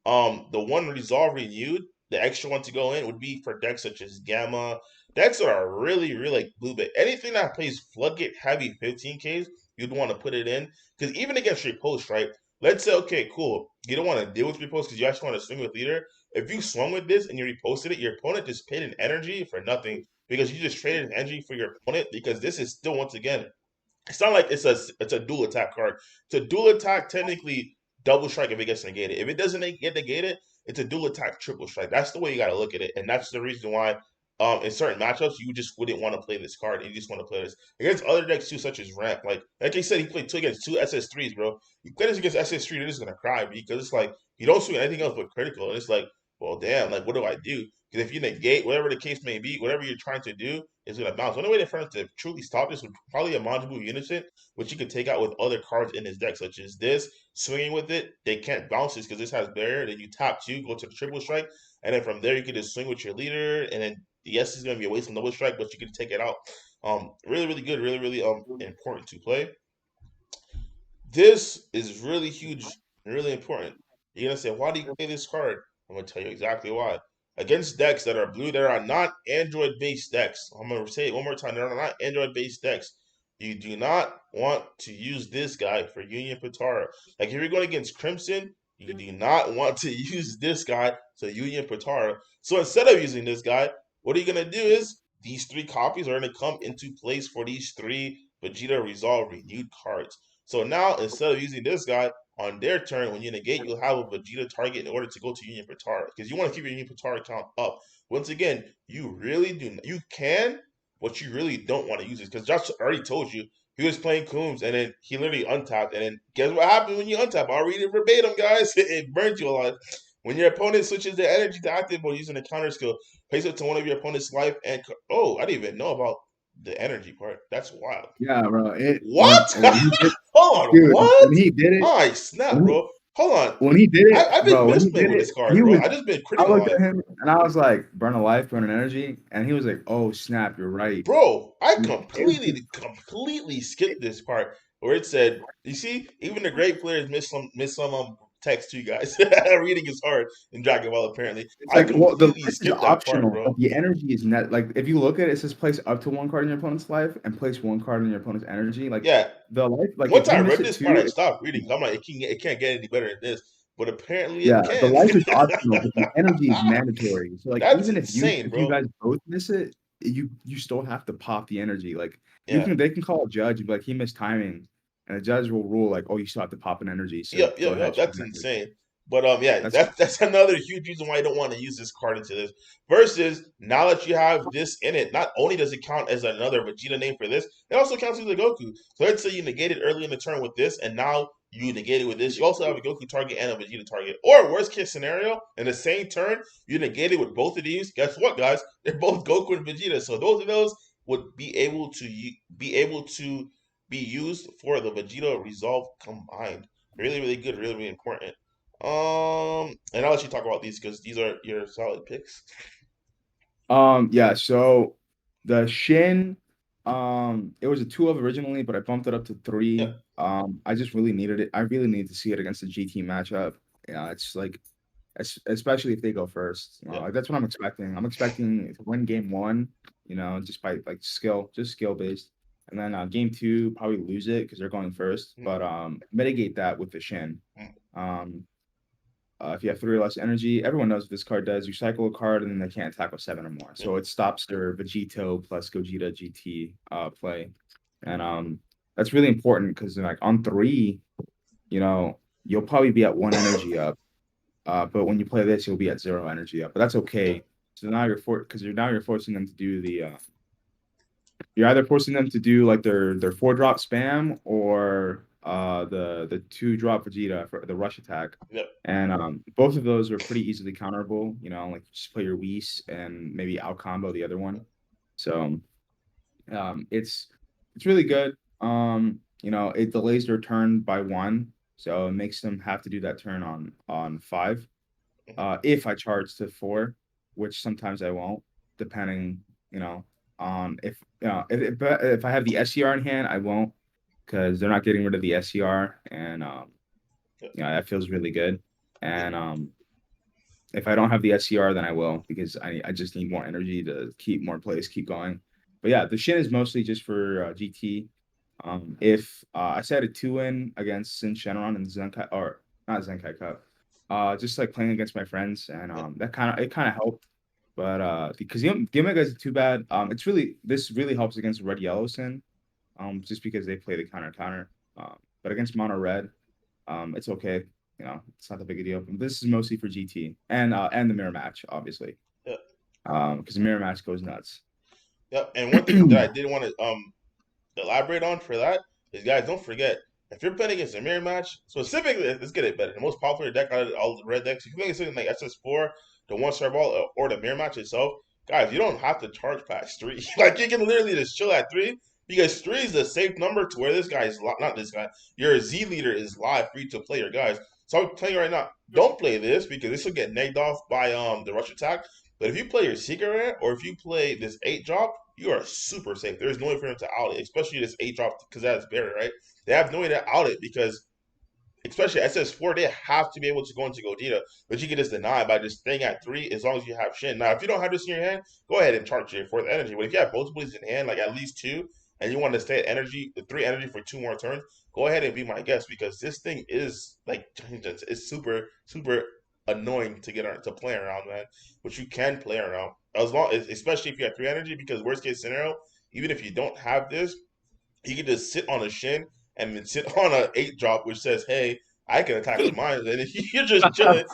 The one resolve renewed, the extra one to go in would be for decks such as Gamma, decks that are really, really like blue bait. Anything that plays floodgate heavy 15Ks, you'd want to put it in. Because even against repost, right? Let's say, okay, cool. You don't want to deal with repost because you actually want to swing with leader. If you swung with this and you reposted it, your opponent just paid an energy for nothing because you just traded an energy for your opponent because this is still once again it's not like it's a dual attack card. It's a dual attack technically double strike if it gets negated. If it doesn't get negated, it's a dual attack triple strike. That's the way you got to look at it, and that's the reason why in certain matchups you just wouldn't want to play this card. You just want to play this against other decks too, such as Ramp. Like I said, he played two against two SS3s, bro. You play this against SS3, you're just gonna cry because it's like you don't swing anything else but critical, and it's like. well, damn, like what do I do? Because if you negate whatever the case may be, whatever you're trying to do is gonna bounce. The only way for him to truly stop this would probably a Manjibu Unison, which he could take out with other cards in his deck, such as this. Swinging with it, they can't bounce this because this has barrier. Then you tap two, go to the triple strike, and then from there you can just swing with your leader, and then yes, it's gonna be a waste of double strike, but you can take it out. Really, really good, really, really important to play. This is really huge and really important. You're gonna say, why do you play this card? I'm gonna tell you exactly why. Against decks that are blue, that are not Android-based decks. I'm gonna say it one more time. They're not Android-based decks. You do not want to use this guy for Union Patara. Like if you're going against Crimson, you do not want to use this guy to Union Patara. So instead of using this guy, what are you gonna do is these three copies are gonna come into place for these three Vegeta Resolve Renewed cards. So now instead of using this guy on their turn, when you negate, you'll have a Vegeta target in order to go to Union Patara because you want to keep your Union Patara count up. Once again, you really do. You can, but you really don't want to use it because Josh already told you he was playing Coombs and then he literally untapped. And then guess what happened when you untap? I'll read it verbatim, guys. It burns you alive. When your opponent switches their energy to active while using a counter skill, place it to one of your opponent's life and oh, I didn't even know about the energy part. That's wild. Yeah, bro. What? When he did, Hold on, dude, what? when he did it, I snap, when he, bro. Hold on. when he did it, I've been bro, when he misplaying did with it, this card, he bro. was. I just been I critting a looked lot. at him and I was like, "Burn a life, burn an energy," and he was like, "Oh snap, you're right." Bro, I It was completely skipped this part where it said, you see, even the great players miss some text to you guys. Reading is hard in Dragon Ball, apparently. It's I like, well, the completely life is skipped that part, optional, bro. but the energy is net. Like, if you look at it, it says place up to one card in your opponent's life and place one card in your opponent's energy. Like, Yeah. the life, like Once if you I miss read it this part, too, I stopped reading. I'm like, it can't get any better than this. But apparently yeah, it the can. life is optional, but the energy is mandatory. So, like, That's even insane, if you bro. guys both miss it, you still have to pop the energy. Like, Yeah. they can call a judge and be like, he missed timing, and the judge will rule like, oh, you still have to pop an energy. So go ahead, That's shoot it. insane. But yeah, That's that's another huge reason why I don't want to use this card into this. Versus now that you have this in it, not only does it count as another Vegeta name for this, it also counts as a Goku. So let's say you negate it early in the turn with this, and now you negate it with this. You also have a Goku target and a Vegeta target. Or worst case scenario, in the same turn, you negate it with both of these. Guess what, guys? They're both Goku and Vegeta. So those of those would be able to be used for the Vegeta Resolve combined. Really, really good, really, really important. And I'll let you talk about these because these are your solid picks. Yeah, so the Shin, it was a 2 of originally, but I bumped it up to 3. Yep. I just really needed it. I really need to see it against the GT matchup. Yeah, it's like especially if they go first. Yep. Like that's what I'm expecting. I'm expecting to win game 1, just by like just skill based. And then game 2 probably lose it because they're going first, Mm, but mitigate that with the Shin. mm, Um if you have 3 or less energy, everyone knows what this card does. You cycle a card and then they can't attack with 7 or more. yep. So it stops their Vegito plus Gogeta GT play. And that's really important because like on 3, you'll probably be at 1 energy up. But when you play this, you'll be at 0 energy up. But that's okay. So now you're forcing them to do you're either forcing them to do like their 4-drop spam or the 2-drop Vegeta for the rush attack. Yep. And both of those are pretty easily counterable, like just play your Whis and maybe out combo the other one. So it's really good. It delays their turn by 1, so it makes them have to do that turn on 5. If I charge to 4, which sometimes I won't, depending, on if I have the SCR in hand, I won't because they're not getting rid of the SCR, and Yep. that feels really good. And if I don't have the SCR, then I will because I just need more energy to keep more plays, keep going. But yeah, the Shin is mostly just for GT. If I set a 2-in against Sin Shenron and Zenkai, or not Zenkai Cup, just like playing against my friends, and that kind of helped. But because Gimmick isn't too bad, this really helps against Red Yellow Sin, just because they play the counter. But against Mono Red, it's okay. It's not that big a deal. But this is mostly for GT and the mirror match, obviously. Yep. Because the mirror match goes nuts. Yep. And one thing that I did want to elaborate on for that is, guys, don't forget if you're playing against a mirror match, specifically, let's get it better. The most popular deck out of all the red decks, if you're playing something like SS4, the one star ball, or the mirror match itself, guys, you don't have to charge past three. Like you can literally just chill at three because three is the safe number to where this guy is not this guy. Your Z leader is live free to play your guys. So I'm telling you right now, don't play this because this will get negged off by the rush attack. But if you play your secret rare or if you play this 8 drop, you are super safe. There's no way for him to out it, especially this 8 drop because that's barrier, right? They have no way to out it because, especially SS4, they have to be able to go into Gogeta, but you can just deny by just staying at three as long as you have Shin. Now, if you don't have this in your hand, go ahead and charge your fourth energy. But if you have both of these in hand, like at least two, and you want to stay at energy, the three energy for 2 more turns, go ahead and be my guest because this thing is like it's super super annoying to get to play around, man. But you can play around as long as, especially if you have three energy, because worst case scenario, even if you don't have this, he can just sit on a Shin and then sit on an 8 drop, which says, "Hey, I can attack with mine." And you're just chilling.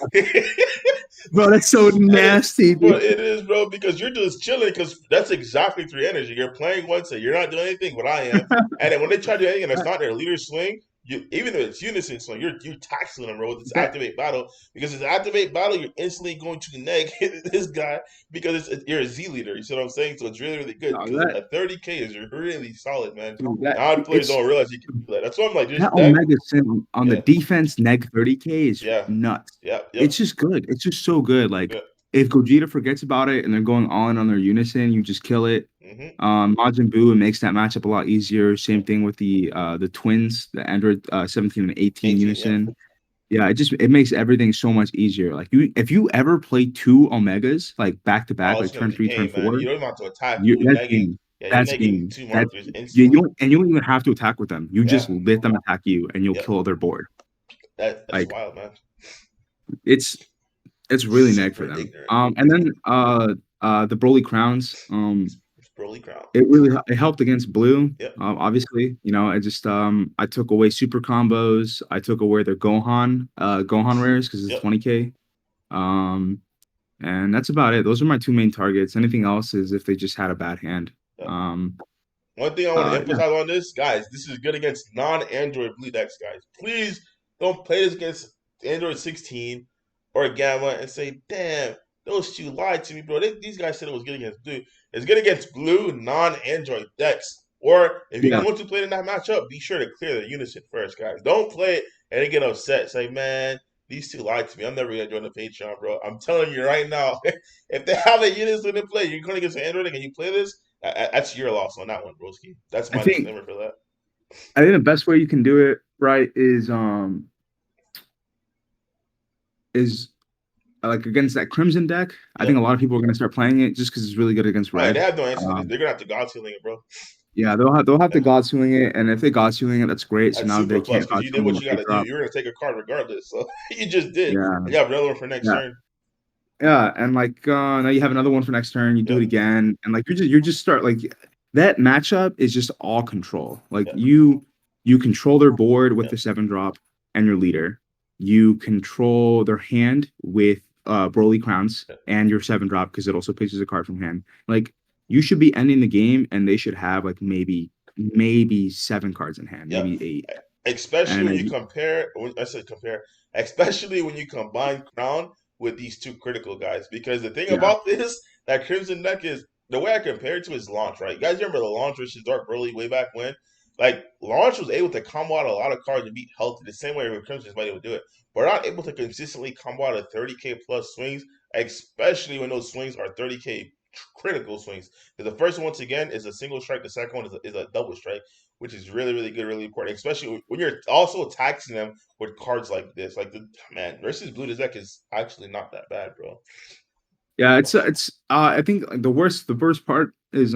Bro, that's so nasty, But dude. it is, bro, because you're just chilling. Because that's exactly three energy. You're playing one, so you're not doing anything, but I am. And then when they try to do anything and it's not their leader swing, you even if it's unison swing, you're taxing them, bro, with this That activate battle. Because it's activate battle, you're instantly going to neg this guy because you're a Z leader. You see what I'm saying? So it's really really good no, because that a 30K is really solid, man. dude, that Now players it's don't realize you can do that. That's why I'm like, that just deck. Omega Sin on the Yeah, defense neg 30K is yeah, nuts. yep. It's just good. It's just so good. Like Yeah. if Gogeta forgets about it and they're going all in on their unison, you just kill it. Mm-hmm. Majin Buu, it makes that matchup a lot easier. Same thing with the twins, the Android 17 and 18 18. Yep. unison. Yeah, it makes everything so much easier. Like you, if you ever play two Omegas like back to back, Oh, it's like gonna turn be three, turn game, man. four, You don't even have to attack. you You that's negging. game. Yeah, you That's negging game. two That's markers you instantly. you don't even have to attack with them. You just Yeah. let them attack you, and you'll Yep. kill their board. That's Like wild, man. it's it's really neg for Super them. ignorant. And then the Broly crowns. It's Broly Crown. It helped against blue. Yep. Obviously, I just I took away super combos. I took away their Gohan rares because it's Yep. 20K. Um, and that's about it. Those are my two main targets. Anything else is if they just had a bad hand. Yep. Um, One thing I want to yeah, emphasize on this, guys, this is good against non-Android blue decks, guys. Please don't play this against Android 16 or Gamma and say, damn, those two lied to me, bro. These guys said it was good against blue. It's good against blue non-Android decks. Or if you're yeah. going to play in that matchup, be sure to clear the unison first, guys. Don't play it and then get upset. Say, man, these two lied to me. I'm never gonna join the Patreon, bro. I'm telling you right now, if they have a unison to play, you're going against an Android and you play this, that's your loss on that one, broski. That's I my think disclaimer for that. I think the best way you can do it right is like against that Crimson deck. I think Yep. a lot of people are going to start playing it just because it's really good against Oh, yeah, they red. have no answer to this. Um, They're gonna have to God sealing it, bro. yeah, they'll have to Yeah. God swing it, and if they God swing it, that's great. So That's now super they plus can't because God you did swing what what you got they to do. drop. You're gonna take a card regardless, so you just did, Yeah, and you have another one for next yeah. turn. Yeah, and like now you have another one for next turn. You do it Yep. again, and like you're just start like that matchup is just all control. Like Yep. you control their board with Yep. the 7 drop and your leader. You control their hand with Broly crowns Yep. and your 7 drop because it also places a card from hand. Like you should be ending the game, and they should have like maybe 7 cards in hand, Yep. maybe 8. Especially And when you compare. When I said compare, especially when you combine Crown with these two critical guys, because the thing yeah, about this that Crimson deck is the way I compare it to is launch. Right? You guys remember the launch versus Dark Broly way back when? Like launch was able to combo out a lot of cards and beat healthy the same way Crimson was able to do it, but not able to consistently combo out a 30K plus swings, especially when those swings are 30K critical swings. Because the first one, once again, is a single strike. The second one is a double strike, which is really, really good, really important, especially when you're also taxing them with cards like this. Like the man versus Blue deck is actually not that bad, bro. yeah. It's I think the worst part is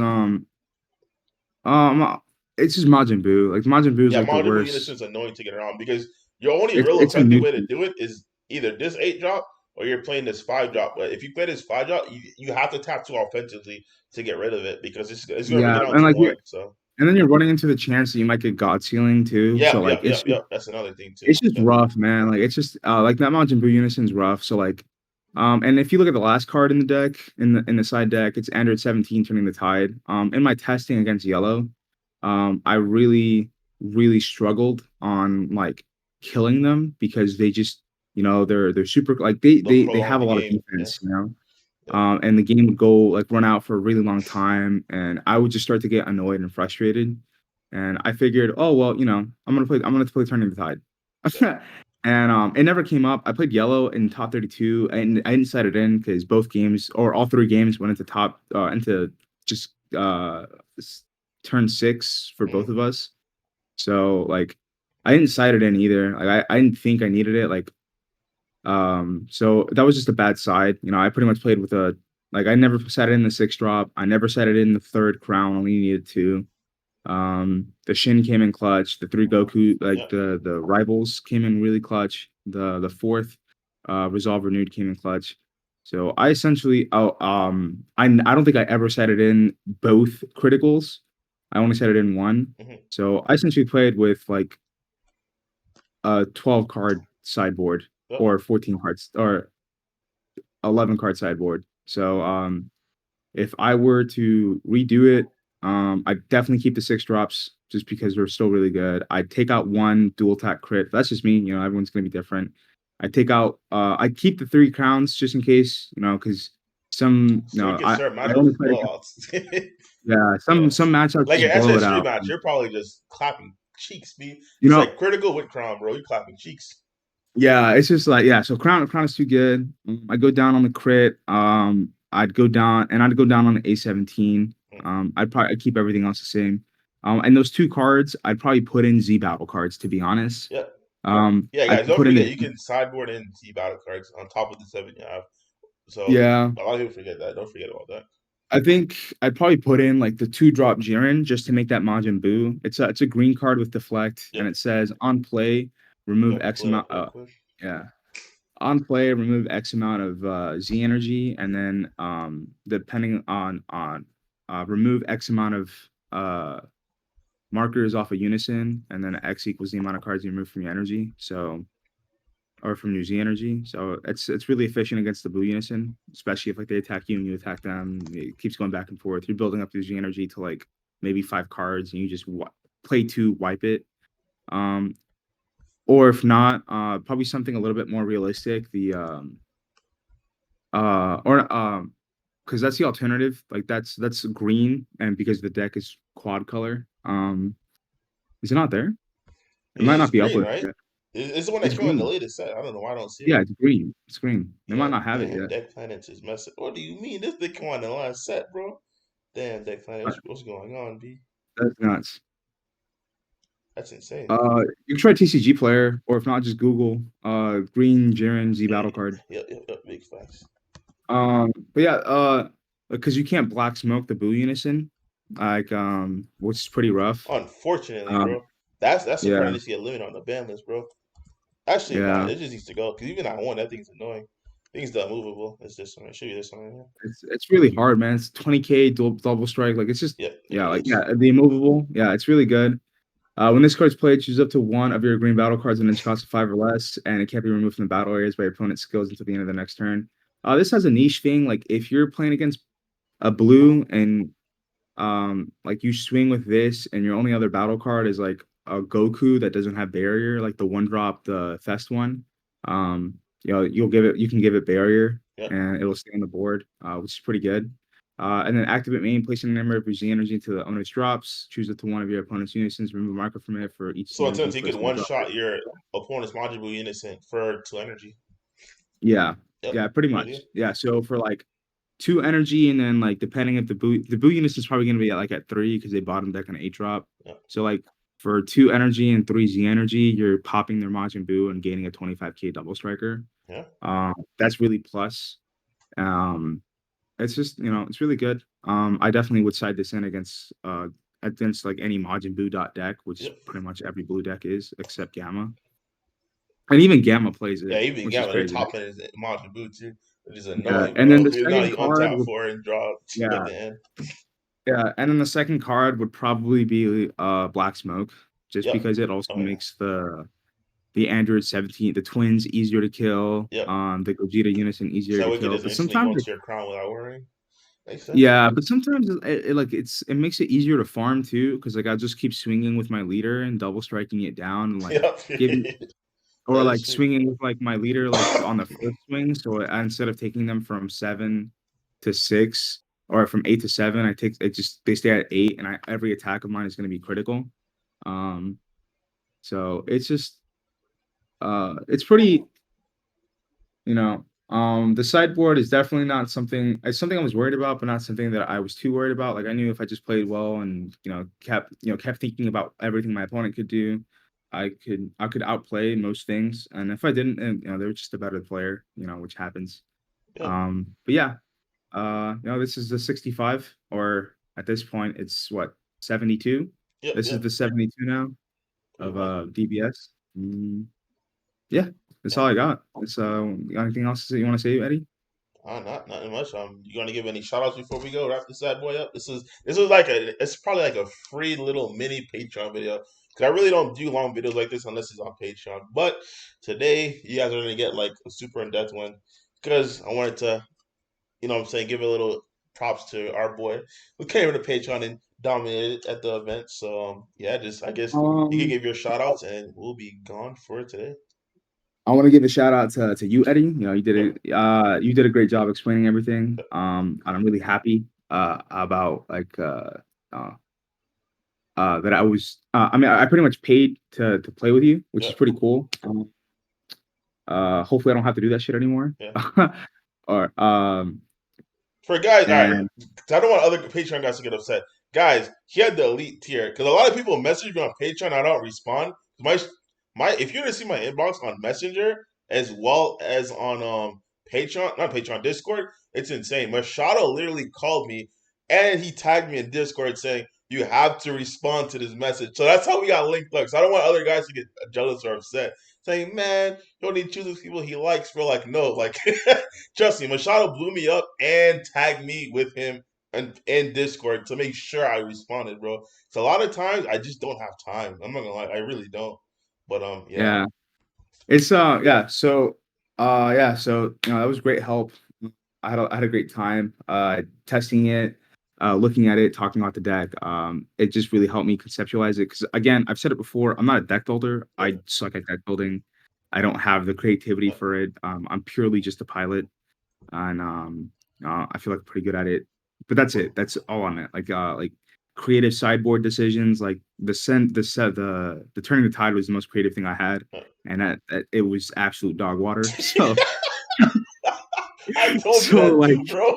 it's just Majin Buu. Like Majin Buu is Yeah, like the Majin Buu worst. Unison is annoying to get around because your only It's real it's a effective way to nuisance. do it is either this 8 drop or you're playing this 5 drop. But if you play this 5 drop, you have to tap too offensively to get rid of it because it's going to bring Yeah, it down and to like one. So you're running into the chance that you might get God Sealing too. So like yep. That's another thing too. it's just Yep, rough, man. Like it's just like that Majin Buu Unison's rough. So like and if you look at the last card in the deck in the side deck, it's Android 17 turning the tide. In my testing against yellow, I really struggled on like killing them because they just they're super like They'll they prolong have a the lot of game. defense, Yes. Yep. and the game would go like run out for a really long time, and I would just start to get annoyed and frustrated. And I figured, oh well, I'm gonna play Turning the Tide. Yep. And it never came up. I played yellow in top 32, and I didn't set it in because both games or all three games went into top into just s- turn 6 for both Mm. of us. So like I didn't cite it in either. Like I didn't think I needed it. Like so that was just a bad side. I pretty much played with a like I never set it in the 6 drop. I never set it in the third crown, only needed 2. The Shin came in clutch. The 3 Goku, like Yep. the rivals came in really clutch. The fourth Resolve Renewed came in clutch. So I essentially I don't think I ever set it in both criticals. I only set it in one. Hmm. So I essentially played with like a 12 card sideboard Yep. or 14 cards or 11 card sideboard. So if I were to redo it, I'd definitely keep the 6 drops just because they're still really good. I'd take out one dual attack crit. That's just me, everyone's gonna be different. I'd keep the 3 crowns just in case, because some So you can start I matchups only with played against, blowouts. yeah, Yeah. some matchups Like your just blow it SS3 out. match, you're probably just clapping cheeks, B. You It's know, like critical with crown, bro. You clapping cheeks. Yeah, it's just like so crown is too good. I go down on the crit. I'd go down on the A17. Mm. I'd keep everything else the same. And those 2 cards, I'd probably put in Z battle cards to be honest. Yep. Yeah, I'd guys, don't put in forget the you can sideboard in T battle cards on top of the 7 you have. So yeah. a lot of people forget that. Don't forget about that. I think I'd probably put in like the 2 drop Jiren just to make that Majin Buu. It's a green card with deflect, and Yep. it says on play, remove Yep. X Pull it amount. up real quick. Yeah, on play, remove X amount of Z energy, and then depending on remove X amount of uh markers off of unison, and then X equals the amount of cards you remove from your energy. So or from your Z energy. So it's really efficient against the blue unison, especially if like they attack you and you attack them. It keeps going back and forth. You're building up the Z energy to like maybe 5 cards, and you just play 2, wipe it. Um, or if not, probably something a little bit more realistic. The or because that's the alternative. Like that's green, and because the deck is quad color. Is it not there? It It might is not be green, uploaded right? yet. It's the one that It's came out in the green. latest set. I don't know why I don't see it. Yeah, it's green. It's green. They might Yeah, not have it damn, yet. Deck Planets is messing. What do you mean? This thing come on in the last set, bro. Damn, Deck Planet, Uh, what's going on, B? That's nuts. That's insane. You can try TCG Player, or if not, just Google Green Jiren Z Yeah, Battle Card. yep, big facts. But yeah, because you can't black smoke the Boo Unison, like which is pretty rough. Unfortunately, Um, bro, that's the card that yeah, needs to get a limit on the ban list, bro. Actually, not. yeah. It just needs to go because even at one, that thing's annoying. Thing's the unmovable. It's this one. It should be this one. Yeah. It's really hard, man. It's 20K double strike. Like it's just Yep, it yeah, like is. yeah, the immovable. Yeah, it's really good. When this card's played, choose up to one of your green battle cards and its cost of 5 or less, and it can't be removed from the battle areas by your opponent's skills until the end of the next turn. This has a niche thing. Like if you're playing against a blue and like you swing with this, and your only other battle card is like a Goku that doesn't have barrier, like the 1 drop, the Fest one. You can give it barrier, Yep. and it'll stay on the board, which is pretty good. And then activate main, placing a number of your Z energy into the owner's drops. Choose it to one of your opponent's unisons. Remove a marker from it for each So Z in energy terms, you could placed in the one drop. shot your opponent's Majin Innocent for 2 energy. Yeah, Yep, yeah, pretty good idea. much. Yeah, so for like 2 energy, and then like depending if the boot units is probably gonna be at 3 because they bottom deck on 8 drop. Yep, So like for 2 energy and 3 Z energy, you're popping their Majin Buu and gaining a 25K double striker. yeah. That's really plus. Um, it's just it's really good. I definitely would side this in against like any Majin Buu dot deck, which Yep. pretty much every blue deck is except Gamma, and even Gamma plays Yeah, it, even which is Gamma, their crazy. top end is Majin Buu too, which is Yeah, annoying, and then bro. the Because now second you card untap would for it and draw two at yeah. the end. Yeah, and then the second card would probably be Black Smoke, just Yep. because it also Oh yeah. makes the Android 17, the twins easier to kill, Yep. the Gogeta Unison So easier that to way you could kill. just But instantly go sometimes into your crown without worrying. Makes sense. Yeah, but sometimes like it makes it easier to farm too, because like I just keep swinging with my leader and double striking it down and like Yep. giving or That like is true. swinging with like my leader like on the first swing. So instead of taking them from 7 to 6 or from 8 to 7, I take it just they stay at 8, and every attack of mine is going to be critical. Um, so it's just it's pretty the sideboard is definitely not something it's something I was worried about, but not something that I was too worried about. Like I knew if I just played well and kept thinking about everything my opponent could do, I could outplay most things. And if I didn't, and they were just a better player, which happens. Yep. But yeah, this is the 65, or at this point it's what, 72. Yep. This is Yep. the 72 now Pretty of much. DBS. Yeah, that's Yeah. all I got. It's got anything else that you want to say, Eddie? Not much. You gonna give any shout outs before we go? Wrap this bad boy up. This is like it's probably like a free little mini Patreon video because I really don't do long videos like this unless it's on Patreon. But today you guys are gonna get like a super in depth one because I wanted to, what I'm saying, give a little props to our boy who came to Patreon and dominated at the event. So yeah, just I guess you could Um, give your shout outs and we'll be gone for today. I want to give a shout out to you, Eddie. Yep. You did a great job explaining everything. And I'm really happy about like uh that I was I mean I pretty much paid to play with you, which is Yep. pretty cool. Hopefully I don't have to do that shit anymore. Yeah. Or For guys, all right, and 'cause I don't want other Patreon guys to get upset. Guys, he had the elite tier because a lot of people message me on Patreon. I don't respond. If you didn't see my inbox on Messenger as well as on Patreon, not Patreon, Discord, it's insane. Machado literally called me and he tagged me in Discord saying you have to respond to this message. So that's how we got linked up. So I don't want other guys to get jealous or upset, saying, "Man, you only chooses people he likes." For like, no, like. Trust me, Machado blew me up and tagged me with him in Discord to make sure I responded, bro. So a lot of times I just don't have time. I'm not gonna lie, I really don't. But yeah, yeah, it's yeah. So that was great help. I had a great time testing it, looking at it, talking about the deck. It just really helped me conceptualize it because again, I've said it before. I'm not a deck builder. yep, I suck at deck building. I don't have the creativity yep. for it. I'm purely just a pilot, and I feel like pretty good at it. But that's it. That's all on it. Like creative sideboard decisions. Like the turning the tide was the most creative thing I had, Yep. and that it was absolute dog water. So I told you so that like too, bro.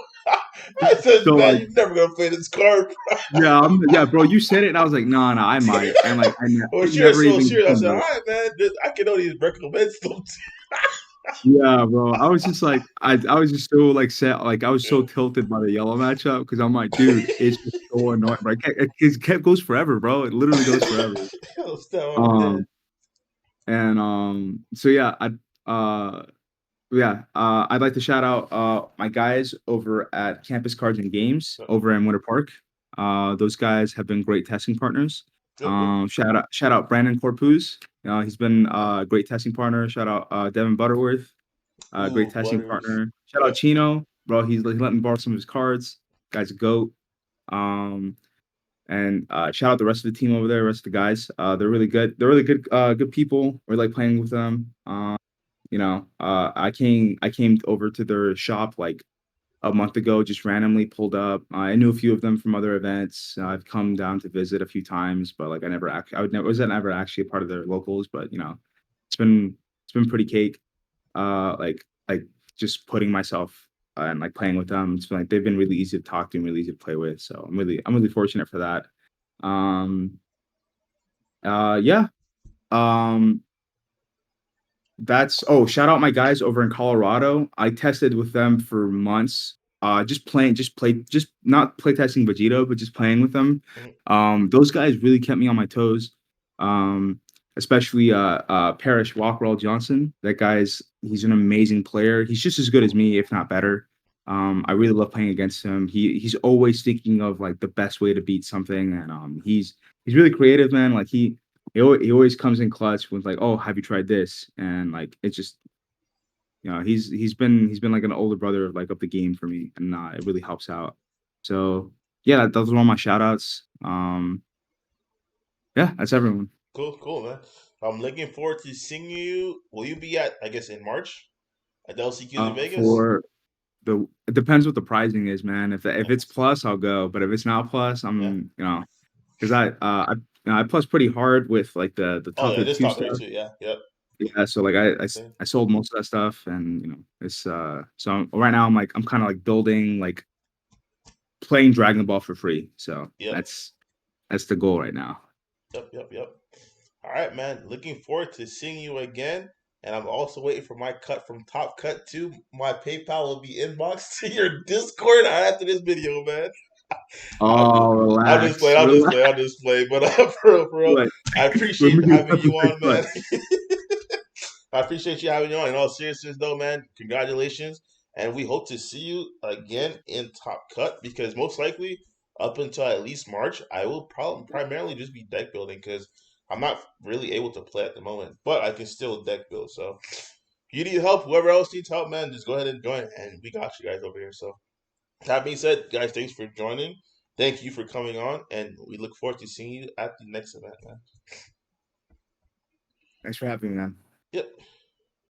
I said, so man, like you're never gonna play this card. yeah, yeah, bro. You said it, and I was like, no, no, I might, and like Oh, I sure, never so even serious. I came said, all to it. right, man, I can only recommend something. Yeah, bro. I was just like, I was just so like set, like I was so Yeah. tilted by the yellow matchup because I'm like, dude, it's just so annoying. Bro. It goes forever, bro. It literally goes forever. So, yeah. Um, and so I'd like to shout out my guys over at Campus Cards and Games over in Winter Park. Those guys have been great testing partners. Yep, yep. Shout out Brandon Corpuz. He's been a great testing partner. Shout out Devin Butterworth, great Ooh, testing Butters. partner. Shout out Yep. Chino, bro. He's let me borrow some of his cards. Guy's a goat. Um, and shout out the rest of the team over there, rest of the guys. They're really good. They're really good, good people. We like playing with them. I came over to their shop like a month ago, just randomly pulled up. I knew a few of them from other events. I've come down to visit a few times, but like I wasn't ever actually a part of their locals, but it's been pretty cake. Like just putting myself and like playing with them. It's been like they've been really easy to talk to and really easy to play with. So I'm really fortunate for that. Um yeah. Um Shout out my guys over in Colorado. I tested with them for months. Just not play testing Vegito, but just playing with them. Mhm. Those guys really kept me on my toes. Um, Especially Parrish Walkerall Johnson. He's an amazing player. He's just as good as me, if not better. I really love playing against him. He's always thinking of like the best way to beat something, and he's really creative, man. Like he always comes in clutch with like, "Oh, have you tried this?" And like it's just he's been like an older brother like of the game for me, and it really helps out. So yeah, those are all my shout outs. Yeah, that's everyone. Cool, man. I'm looking forward to seeing you. Will you be at, I guess, in March at the LCQs in Vegas? For the it depends what the pricing is, man. If it's plus, I'll go. But if it's not plus, Yeah. because I plus pretty hard with like the Oh, top yeah, it is 32 top stuff. 32. Yeah, yep. Yeah, so like Okay. I sold most of that stuff, and it's right now I'm kind of like building like playing Dragon Ball for free. So Yep. that's the goal right now. Yep. All right, man. Looking forward to seeing you again. And I'm also waiting for my cut from Top Cut too. My PayPal will be inboxed to your Discord after this video, man. I'm just, Oh, I'm just relax, playing. I'm just relax. playing. I'm just playing. But for real, for real, Like, I let appreciate me do having have a you quick on, cut. man. I appreciate you having you on. In all seriousness, though, man, congratulations, and we hope to see you again in Top Cut because most likely up until at least March, I will probably primarily just be deck building because I'm not really able to play at the moment, but I can still deck build. So if you need help, whoever else needs help, man, just go ahead and join, and we got you guys over here. So that being said, guys, thanks for joining. Thank you for coming on, and we look forward to seeing you at the next event, man. Thanks for having me, man. Yep.